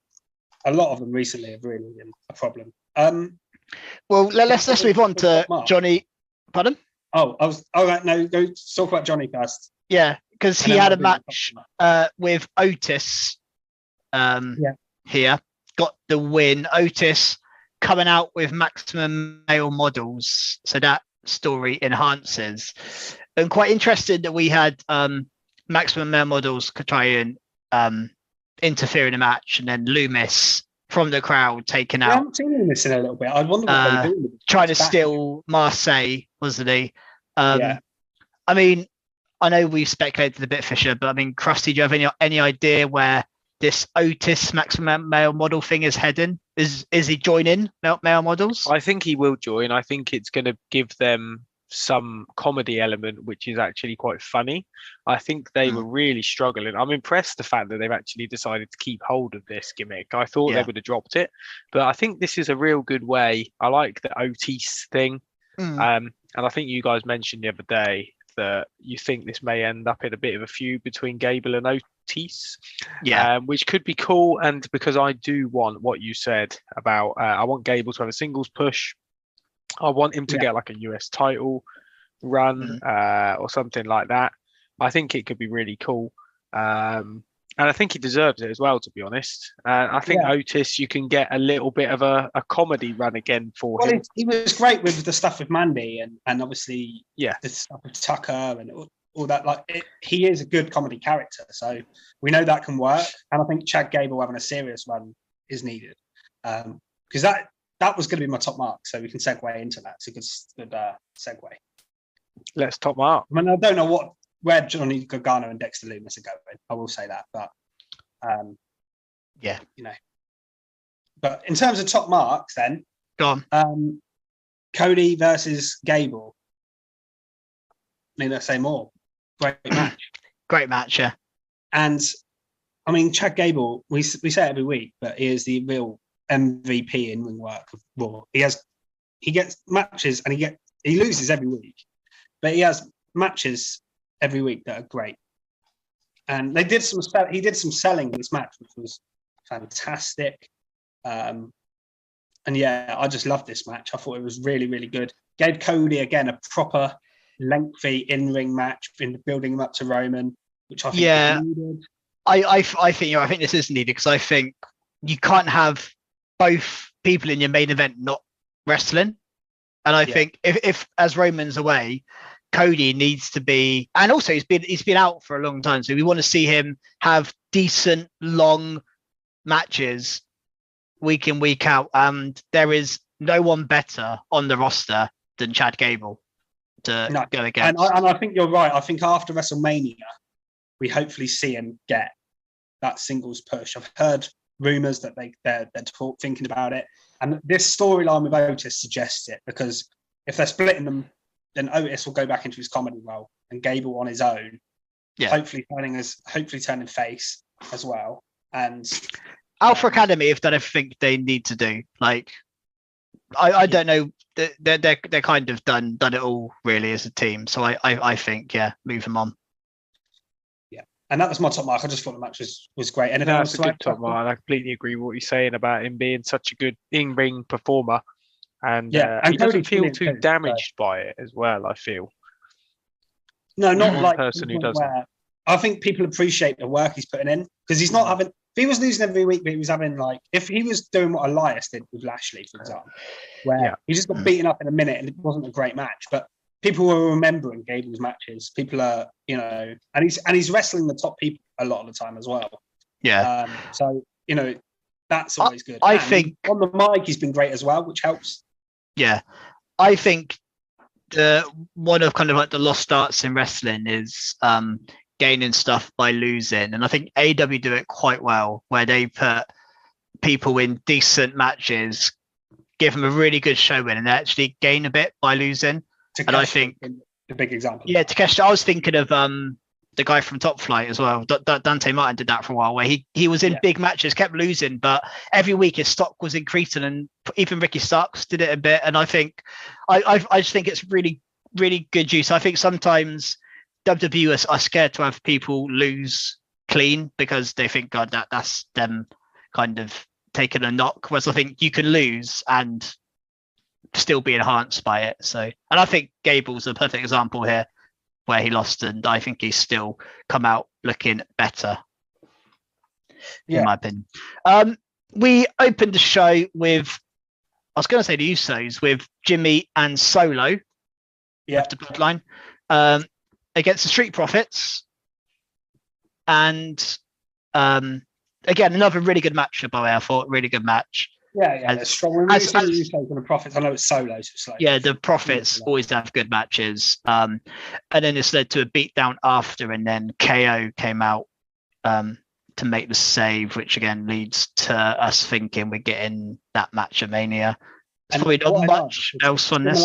a lot of them recently have really been a problem. Well, let's move on to Johnny. Pardon? Oh, I was. All right, no, go talk about Johnny first. Yeah, because he had a match with Otis here, got the win. Otis coming out with maximum male models, so that story enhances. And quite interested that we had maximum male models could try and interfere in the match, and then Loomis from the crowd taken out. I haven't seen Loomis in a little bit. I wonder what they do. Trying to steal Marseille, wasn't he? I mean, I know we've speculated a bit, Fisher, but I mean, Krusty, do you have any idea where this Otis maximum male model thing is heading? Is he joining male models? I think he will join. I think it's going to give them some comedy element, which is actually quite funny. I think they were really struggling. I'm impressed the fact that they've actually decided to keep hold of this gimmick. I thought they would have dropped it, but I think this is a real good way. I like the Otis thing. And I think you guys mentioned the other day that you think this may end up in a bit of a feud between Gable and Otis, which could be cool. And because I do want what you said about, I want Gable to have a singles push. I want him to get like a US title run or something like that. I think it could be really cool. And I think he deserves it as well, to be honest. I think Otis, you can get a little bit of a comedy run again for him. He was great with the stuff with Mandy and obviously the stuff with Tucker and all that. He is a good comedy character, so we know that can work. And I think Chad Gable having a serious run is needed, because that was going to be my top mark. So we can segue into that. It's a good segue. Let's top mark. I mean, I don't know where Johnny Gargano and Dexter Lumis are going. I will say that, but But in terms of top marks, then go on. Cody versus Gable. Need I say more? Great match. Great match, yeah. And I mean, Chad Gable, we say it every week, but he is the real MVP in ring work of Raw. He gets matches and he loses every week, but he has matches every week that are great. And he did some selling in this match, which was fantastic. And I just loved this match. I thought it was really, really good. Gave Cody again a proper lengthy in-ring match in building him up to Roman, which I think was needed. I think this is needed because I think you can't have both people in your main event not wrestling. And I think if as Roman's away, Cody needs to be, and also he's been out for a long time, so we want to see him have decent long matches week in, week out. And there is no one better on the roster than Chad Gable to go against. And I think you're right. I think after WrestleMania, we hopefully see him get that singles push. I've heard rumors that they're thinking about it, and this storyline with Otis suggests it, because if they're splitting them, then Otis will go back into his comedy role and Gable on his own, hopefully turning face as well. And Alpha Academy have done everything they need to do. Like, I don't know, they're kind of done it all really as a team. So I think move them on. Yeah, and that was my top mark. I just thought the match was great. And that's a good top mark. I completely agree with what you're saying about him being such a good in-ring performer. And he doesn't feel too damaged by it as well, I feel. No, not like person who doesn't. I think people appreciate the work he's putting in, because he's not having. If he was losing every week, but he was having if he was doing what Elias did with Lashley, for example, where he just got beaten up in a minute and it wasn't a great match, but people were remembering Gable's matches. People are, and he's wrestling the top people a lot of the time as well. Yeah. So that's always good. I think on the mic he's been great as well, which helps. Yeah, I think one of kind of like the lost starts in wrestling is gaining stuff by losing, and I think AEW do it quite well, where they put people in decent matches, give them a really good showing, and they actually gain a bit by losing. Takeshi, and I think the big example. Yeah, Takeshi. I was thinking of the guy from Top Flight as well. Dante Martin did that for a while, where he was in big matches, kept losing, but every week his stock was increasing, and even Ricky Starks did it a bit. And I think I just think it's really, really good use. I think sometimes WWE are scared to have people lose clean because they think, God, that's them kind of taking a knock. Whereas I think you can lose and still be enhanced by it. So, and I think Gable's a perfect example here, where he lost, and I think he's still come out looking better, in my opinion. We opened the show with, I was going to say the Usos, with Jimmy and Solo, of the Bloodline, against the Street Profits. And again, another really good match for Bowie, I thought. Really good match. Yeah, they're strong. When we say the Usos and the Profits, I know it's Solo. So it's the Profits always have good matches. And then this led to a beatdown after, and then KO came out to make the save, which again leads to us thinking we're getting that match of Mania. There's probably not much else on this.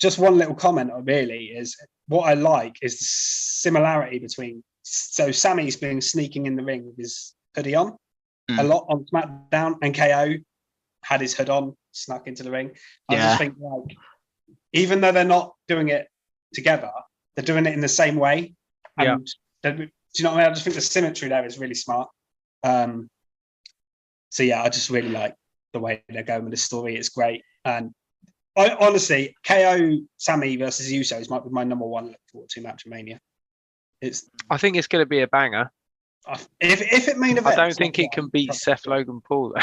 Just one little comment really is what I like is the similarity between. So Sammy's been sneaking in the ring with his hoodie on a lot on SmackDown, and KO had his hood on, snuck into the ring. I just think even though they're not doing it together, they're doing it in the same way. And do you know what I mean? I just think the symmetry there is really smart. I just really like the way they're going with the story. It's great. And I honestly, KO Sammy versus Usos might be my number one look forward to match of Mania. I think it's going to be a banger. If it main event, I don't think it can beat Seth Logan Paul.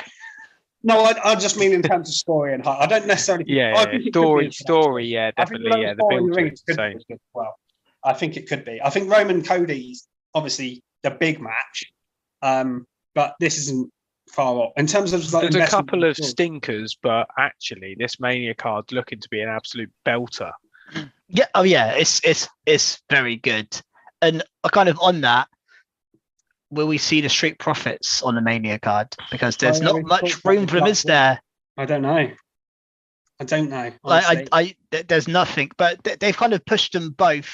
No, I just mean in terms of story and height. I don't necessarily. Yeah, think story. Yeah, definitely. Yeah, the build to it's insane. Well, I think it could be. I think Roman Cody's obviously the big match, but this isn't far off in terms of. There's a couple of stinkers, but actually, this Mania card's looking to be an absolute belter. Yeah. Oh, yeah. It's very good. And kind of on that, will we see the Street Profits on the Mania card? Because there's not much room for them, is there? I don't know. There's nothing, but they've kind of pushed them both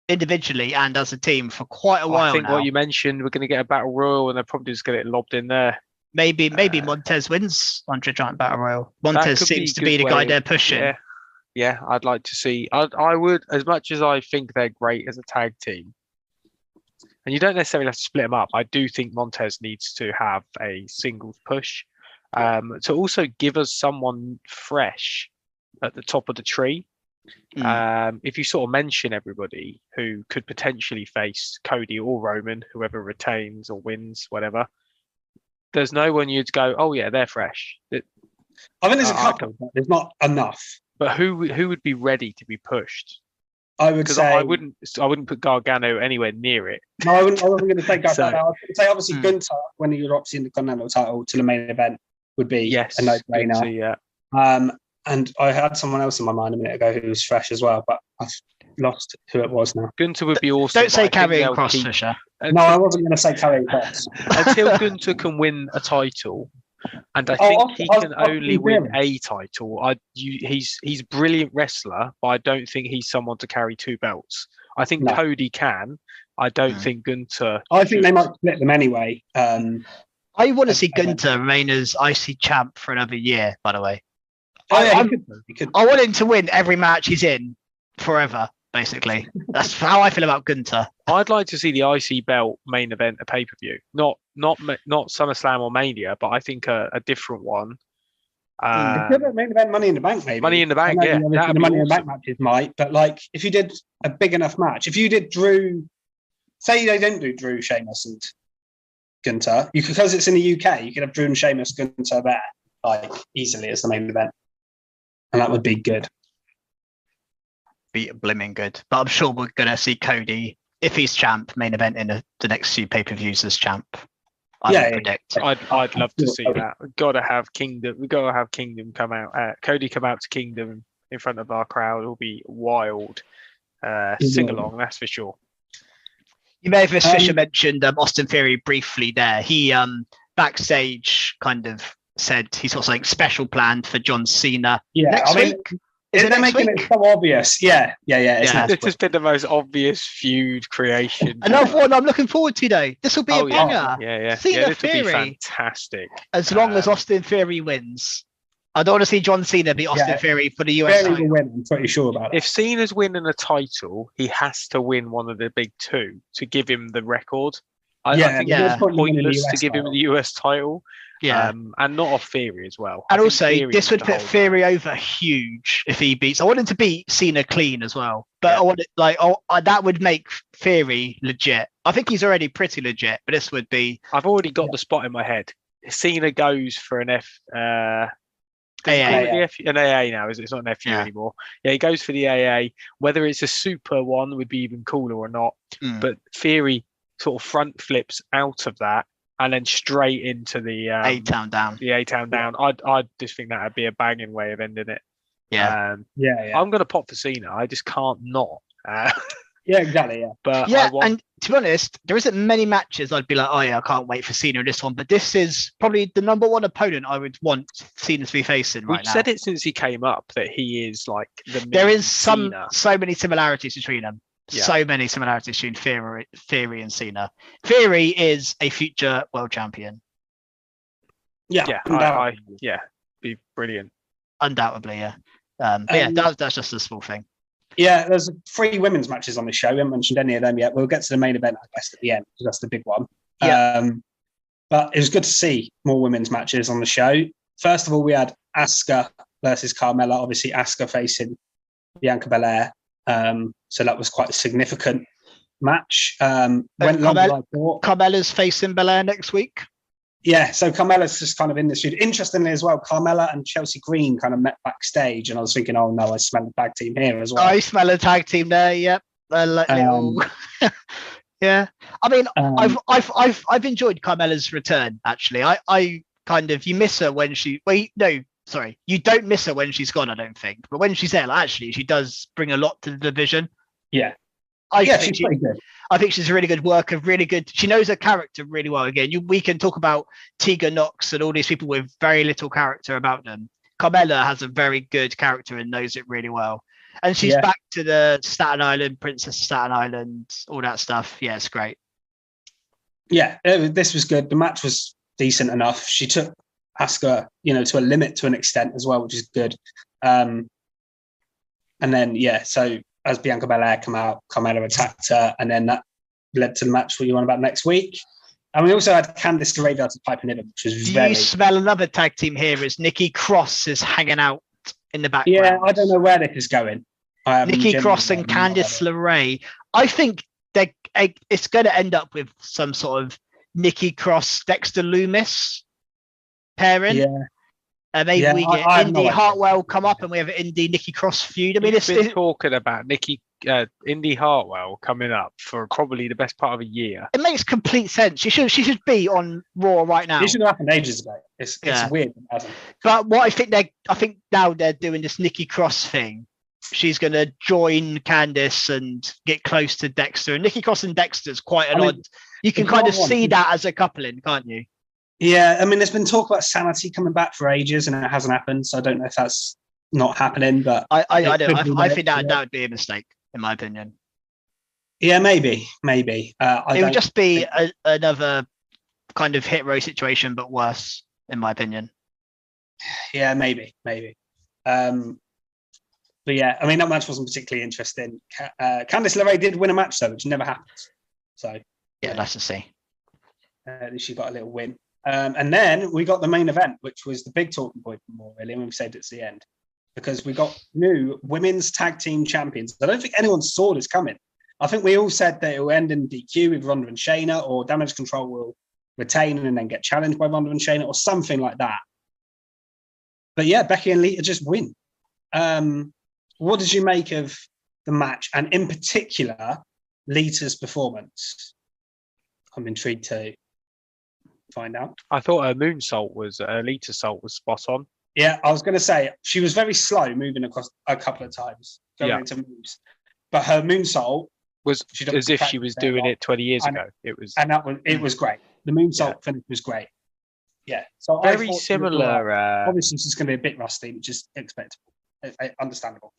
individually and as a team for quite a while. I think now. What you mentioned, we're going to get a battle royal, and they're probably just going to get lobbed in there. Maybe Montez wins Andre Giant Battle Royal. Montez seems to be the guy they're pushing. Yeah, I'd like to see. I would, as much as I think they're great as a tag team. And you don't necessarily have to split them up. I do think Montez needs to have a singles push to also give us someone fresh at the top of the tree. If you sort of mention everybody who could potentially face Cody or Roman, whoever retains or wins, whatever, there's no one you'd go, oh yeah, they're fresh. I think there's a couple, but there's not enough. But who would be ready to be pushed? I would say I wouldn't put Gargano anywhere near it. No, I wasn't going to say Gargano. I was going to say obviously Gunther, when he was obviously in the Continental title to the main event, would be a no-brainer. Yeah. And I had someone else in my mind a minute ago who was fresh as well, but I've lost who it was now. Gunther would be awesome. Don't say Karrion Kross, Fisher. No, I wasn't going to say Karrion Kross. Until Gunther can win a title, and I think he can only win a title. He's a brilliant wrestler, but I don't think he's someone to carry two belts. I think Cody can. I don't think Gunther. I think they might split them anyway. I want to see Gunther remain as IC champ for another year, by the way. He could. I want him to win every match he's in forever, basically. That's how I feel about Gunther. I'd like to see the IC belt main event a pay-per-view. Not SummerSlam or Mania, but I think a different one. Main event Money in the Bank, maybe. Money in the Bank, yeah. The Money in the Bank matches might, but like if you did a big enough match, if you did Drew, say they didn't do Drew, Sheamus and Gunther, because it's in the UK, you could have Drew and Sheamus, Gunther there, like easily as the main event. And that would be good. Be blimming good. But I'm sure we're going to see Cody, if he's champ, main event in the next few pay-per-views as champ. I predict. I'd love to see that. We've got to have Kingdom come out. Cody come out to Kingdom in front of our crowd. It'll be wild. Sing along, that's for sure. You may have, as Fisher mentioned, Austin Theory briefly there. He backstage kind of said he's got something special planned for John Cena next week. Is it making it so obvious? Yeah. This has been the most obvious feud creation. Another one I'm looking forward to, though. This will be a banger. Yeah. Cena this Theory, will be fantastic. As long as Austin Theory wins. I don't want to see John Cena beat Austin Theory for the US title. Will win, I'm pretty sure about it. If Cena's winning a title, he has to win one of the big two to give him the record. I think it's pointless to give him the US title. Yeah, and not off Theory as well. And also, this would put Theory over huge if he beats. I want him to beat Cena clean as well, but I want it that would make Theory legit. I think he's already pretty legit, but this would be. I've already got the spot in my head. Cena goes for an AA now, is it? It's not an FU anymore. Yeah, he goes for the AA. Whether it's a super one would be even cooler or not. But Theory sort of front flips out of that. And then straight into the A-Town down. The A-Town down. I'd just think that would be a banging way of ending it. Yeah. I'm going to pop for Cena. I just can't not. Yeah, exactly. Yeah. But and to be honest, there isn't many matches I'd be like, oh yeah, I can't wait for Cena in this one. But this is probably the number one opponent I would want Cena to be facing right now. We've said it since he came up that he is like the. There is so many similarities between them. Yeah. So many similarities between Theory and Cena. Theory is a future world champion. Be brilliant. Undoubtedly, yeah. That's just a small thing. Yeah, there's 3 women's matches on the show. We haven't mentioned any of them yet. We'll get to the main event, I guess, at the end, because that's the big one. Yeah. But it was good to see more women's matches on the show. First of all, we had Asuka versus Carmella. Obviously, Asuka facing Bianca Belair. So that was quite significant. match. Went longer than I thought. Carmella's facing Belair next week. Yeah, so Carmella's just kind of in this feud. Interestingly as well, Carmella and Chelsea Green kind of met backstage, and I was thinking, oh no, I smell a tag team here as well. I smell a tag team there. Yep, little. Yeah, I mean, I've enjoyed Carmella's return. Actually, I kind of, you miss her when she. Well, sorry, you don't miss her when she's gone. I don't think, but when she's there, actually, she does bring a lot to the division. Yeah. She's pretty good. I think she's a really good worker, really good. She knows her character really well. Again, we can talk about Tegan Knox and all these people with very little character about them. Carmella has a very good character and knows it really well. And she's back to the Staten Island, Princess of Staten Island, all that stuff. Yeah, it's great. Yeah, this was good. The match was decent enough. She took Asuka, to a limit to an extent as well, which is good. And then, so as Bianca Belair come out, Carmella attacked her, and then that led to the match what you want about next week. And we also had Candice LeRae to Piper Niven, which was Do you smell another tag team here as Nikki Cross is hanging out in the background? Yeah, I don't know where this is going. Nikki Cross and Candice LeRae. I think it's going to end up with some sort of Nikki Cross, Dexter Loomis pairing. Yeah. And maybe we get Indy Hartwell come up and we have an Indy Nikki Cross feud. I mean, it's been talking about Indy Hartwell coming up for probably the best part of a year. It makes complete sense. She should be on Raw right now. It should have happened ages ago. It's weird. But what I think now they're doing this Nikki Cross thing. She's going to join Candice and get close to Dexter. And Nikki Cross and Dexter's quite an odd. You can kind of see that as a coupling, can't you? Yeah, I mean, there's been talk about Sanity coming back for ages, and it hasn't happened. So I don't know if that's not happening, but I think that would be a mistake, in my opinion. Yeah, maybe. It would just be another kind of hit row situation, but worse, in my opinion. Yeah, maybe. But yeah, I mean, that match wasn't particularly interesting. Candice LeRae did win a match though, which never happens. So yeah, nice to see. At least she got a little win. And then we got the main event, which was the big talking point for more, really, and we've saved it to the end. Because we got new women's tag team champions. I don't think anyone saw this coming. I think we all said that it will end in DQ with Ronda and Shayna, or Damage Control will retain and then get challenged by Ronda and Shayna, or something like that. But yeah, Becky and Lita just win. What did you make of the match? And in particular, Lita's performance? I'm intrigued to find out. I thought her moonsault Lita's salt was spot on. Yeah, I was going to say she was very slow moving across a couple of times going into moves, but her moonsault was as if she was doing it 20 years ago. It was great. The moonsault finish was great. Yeah, so very similar. Obviously, she's going to be a bit rusty, which is expectable, understandable.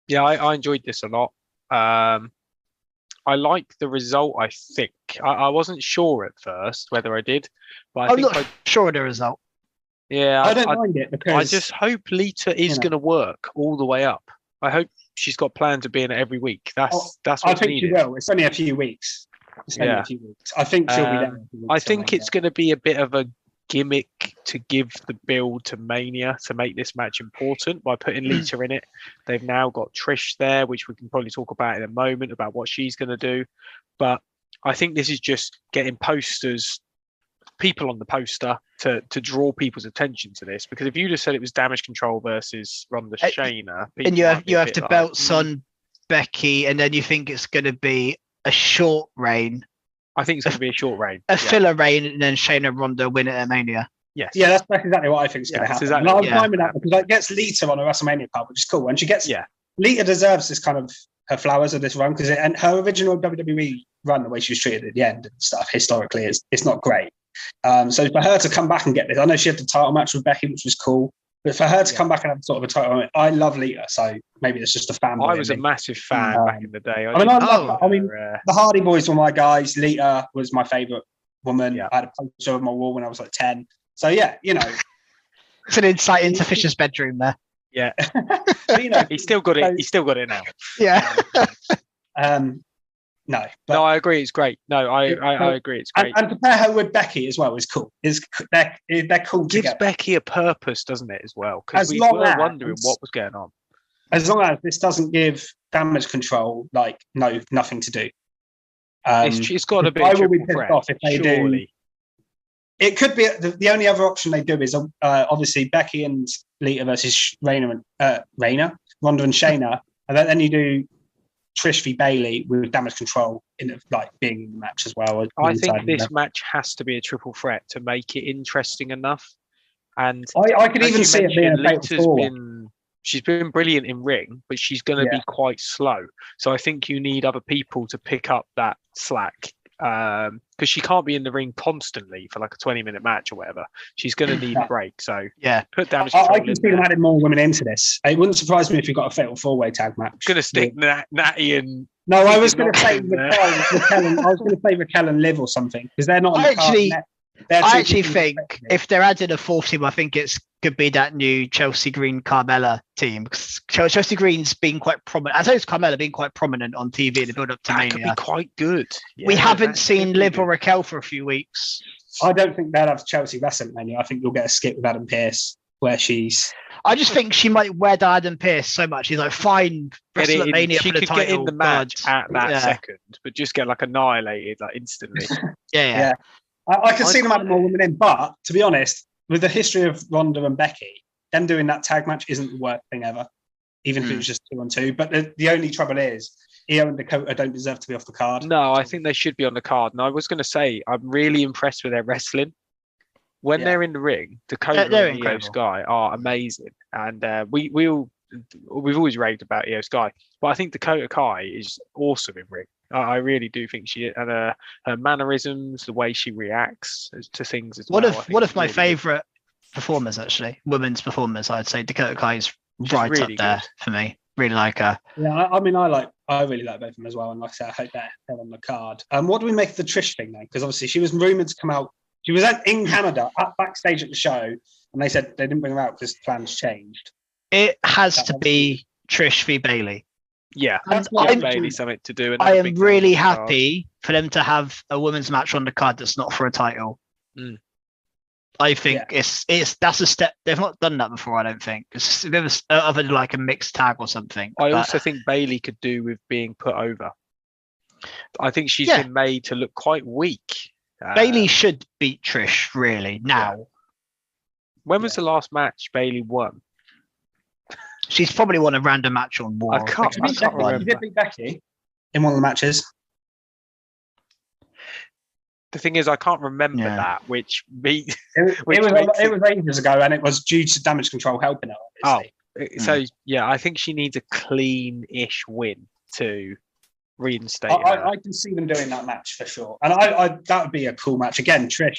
Yeah, I enjoyed this a lot. I like the result. I think I wasn't sure at first whether I did, but I think I'm sure of the result. Yeah, I don't mind it because I just hope Lita is going to work all the way up. I hope she's got plans of being it every week. That's what's I think needed. she will. It's only a few weeks. I think she'll be there. I think it's going to be a bit of a gimmick to give the build to Mania to make this match important by putting Lita in it. They've now got Trish there, which we can probably talk about in a moment about what she's going to do. But I think this is just getting people on the poster to draw people's attention to this. Because if you just said it was Damage Control versus Ronda Shayna, and you have to belts on Becky, and then you think it's going to be a short reign. I think it's going to be a short reign. A filler reign, and then Shayna and Ronda win it at Mania. Yes. Yeah, that's exactly what I think is going to happen. Exactly, I'm fine with that because it gets Lita on a WrestleMania card, which is cool. And she gets Lita deserves this kind of her flowers of this run because and her original WWE run, the way she was treated at the end and stuff, historically, it's not great. So for her to come back and get this, I know she had the title match with Becky, which was cool. But for her to come back and have sort of a title, I love Lita, so maybe it's just a fan. I was a massive fan back in the day. I mean, the Hardy Boys were my guys. Lita was my favourite woman. I had a poster on my wall when I was like 10. So yeah, it's an insight into Fisher's bedroom there. Yeah, he's still got it. He's still got it now. Yeah. No, I agree. It's great. No, I agree. It's great. And to pair her with Becky as well is cool. They're cool together. Gives Becky a purpose, doesn't it, as well? Because we were wondering what was going on. as long as this doesn't give Damage Control nothing to do. It's got to be. I will be pissed off if they surely. do. It could be the only other option they do is obviously Becky and Lita versus Ronda and Shayna, and then you do Trish v Bailey with Damage Control being in the match as well. I think this match has to be a triple threat to make it interesting enough. And I could even see it being a fatal four. She's been brilliant in ring, but she's going to be quite slow. So I think you need other people to pick up that slack. Because she can't be in the ring constantly for like a 20-minute match or whatever. She's going to need a break. So put Damage Control. I can see them adding more women into this. It wouldn't surprise me if you got a fatal four-way tag match. Going to stick Natty and. No, I was going to say Raquel. I was going to say Raquel and Liv or something because they're not. I actually think if they're adding a fourth team, I think it could be that new Chelsea Green Carmella team. Because Chelsea Green's been quite prominent. I suppose Carmella being quite prominent on TV in the build up to Mania. Could be quite good. Yeah, we haven't seen Liv or Raquel for a few weeks. I don't think they'll have Chelsea wrestling Mania. I think you'll get a skip with Adam Pearce where she's. I just think she might wear down Adam Pearce so much. He's like, fine, wrestle at Mania for the title. She could get in the match at that second, but just get annihilated instantly. Yeah. I can see them adding more women in, but to be honest, with the history of Ronda and Becky, them doing that tag match isn't the worst thing ever, even if it was just 2-on-2. But the only trouble is, Io and Dakota don't deserve to be off the card. No, I think they should be on the card. And I was going to say, I'm really impressed with their wrestling. When they're in the ring, Dakota and Io Sky are amazing. And we've always raved about Io Sky, but I think Dakota Kai is awesome in ring. I really do think and her mannerisms, the way she reacts to things as well. One of my really favourite performers, actually, women's performers, I'd say Dakota Kai is right really up there good for me. Really like her. Yeah, I really like both of them as well. And like I said, I hope they're on the card. What do we make of the Trish thing then? Because obviously she was rumoured to come out. She was in Canada, backstage at the show, and they said they didn't bring her out because plans changed. It has to be Trish v Bailey. Yeah, Bailey something to do. I am really happy for them to have a women's match on the card that's not for a title. I think that's a step. They've not done that before. I don't think it's other than like a mixed tag or something. I also think Bailey could do with being put over. I think she's been made to look quite weak. Bailey should beat Trish really now. Yeah. When was the last match Bailey won? She's probably won a random match on War. I can't remember. She did beat Becky in one of the matches. The thing is, I can't remember that. Which it was ages ago, and it was due to Damage Control helping her. Obviously. So I think she needs a clean-ish win to reinstate. I can see them doing that match for sure, and I that would be a cool match. Again, Trish,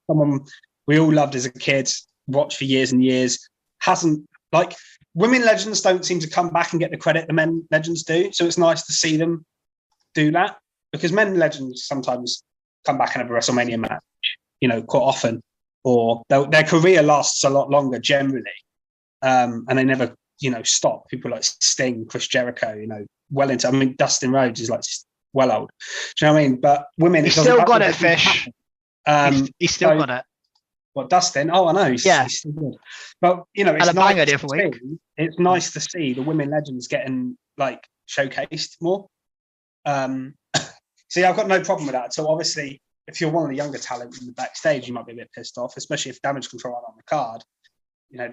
someone we all loved as a kid, watched for years and years, hasn't women legends don't seem to come back and get the credit the men legends do. So it's nice to see them do that because men legends sometimes come back and have a WrestleMania match, quite often, or their career lasts a lot longer generally. And they never, stop. People like Sting, Chris Jericho, well into, Dustin Rhodes is well old. Do you know what I mean? But women, he's still got it, Fish. He's still got it. What, Dustin? Oh, I know. He's still good. But, it's nice to see the women legends getting, showcased more. See, I've got no problem with that. So, obviously, if you're one of the younger talent in the backstage, you might be a bit pissed off, especially if Damage Control aren't on the card.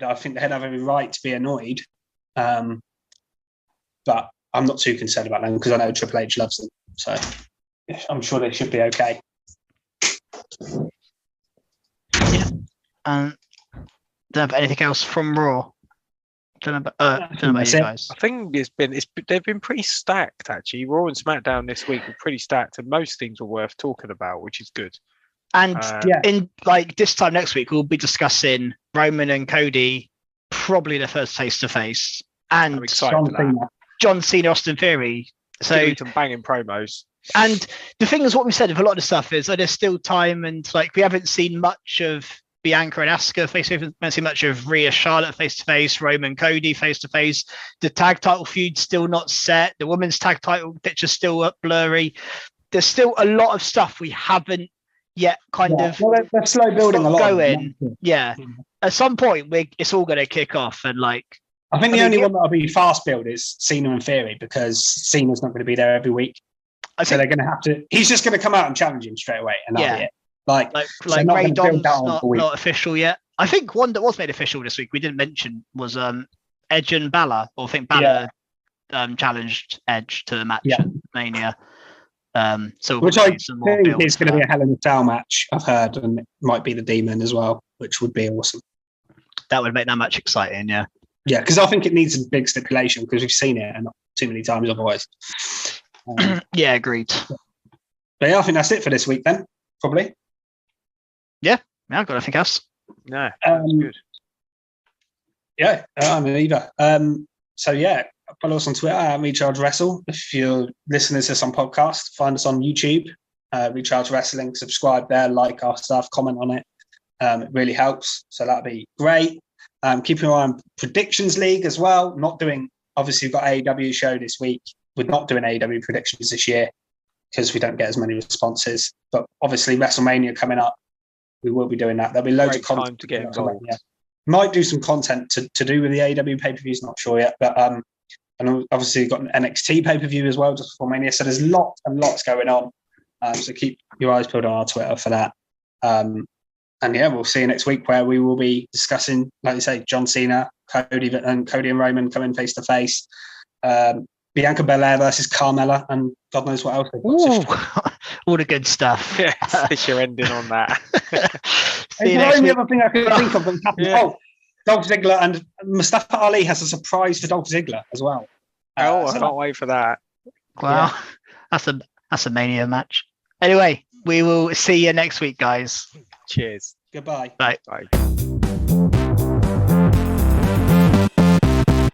I think they have every right to be annoyed. But I'm not too concerned about them because I know Triple H loves them. So, I'm sure they should be okay. Don't have anything else from Raw. Don't know about you guys. I think they've been pretty stacked actually. Raw and SmackDown this week were pretty stacked, and most things were worth talking about, which is good. And in this time next week, we'll be discussing Roman and Cody, probably the first face to face, and John Cena, Austin Theory. So some banging promos. And the thing is, what we said with a lot of the stuff is there's still time, and we haven't seen much of Bianca and Asuka face to face. We haven't seen much of Rhea Charlotte face to face, Roman Cody face to face. The tag title feud still not set. The women's tag title picture still up blurry. There's still a lot of stuff we haven't yet they're slow building a lot going. At some point it's all going to kick off, and I think the only one that'll be fast build is Cena and Theory, because Cena's not going to be there every week. So they're going to have to. He's just going to come out and challenge him straight away, and that'll be it. Like Ray Dom's not official yet. I think one that was made official this week we didn't mention was Edge and Balor, or I think Balor challenged Edge to a match at Mania. So which I think is going to be a Hell in a Cell match, I've heard, and it might be the Demon as well, which would be awesome. That would make that match exciting, yeah. Yeah, because I think it needs a big stipulation, because we've seen it and not too many times otherwise. Yeah, agreed. But yeah, I think that's it for this week then, probably. Yeah, I've got nothing else. No, that's good. Yeah, I'm either. So yeah, follow us on Twitter at Recharge Wrestle. If you're listening to this on podcast, find us on YouTube, Recharge Wrestling. Subscribe there, like our stuff, comment on it. It really helps. So that'd be great. Keep your eye on Predictions League as well. Obviously, we've got AEW show this week. We're not doing AEW predictions this year because we don't get as many responses. But obviously, WrestleMania coming up, we will be doing that. There'll be loads of content to get involved. Might do some content to do with the AEW pay-per-views, not sure yet. But and obviously, we've got an NXT pay-per-view as well just before Mania. So there's lots and lots going on. So keep your eyes peeled on our Twitter for that. And yeah, we'll see you next week, where we will be discussing, like you say, John Cena, Cody and Roman coming face to face. Bianca Belair versus Carmella, and God knows what else. All the good stuff. Yeah, it's your ending on that. The only other thing I could think of that's happened. Oh, Dolph Ziggler and Mustafa Ali has a surprise for Dolph Ziggler as well. I can't wait for that. Wow, that's a Mania match. Anyway, we will see you next week, guys. Cheers. Goodbye. Bye. Bye.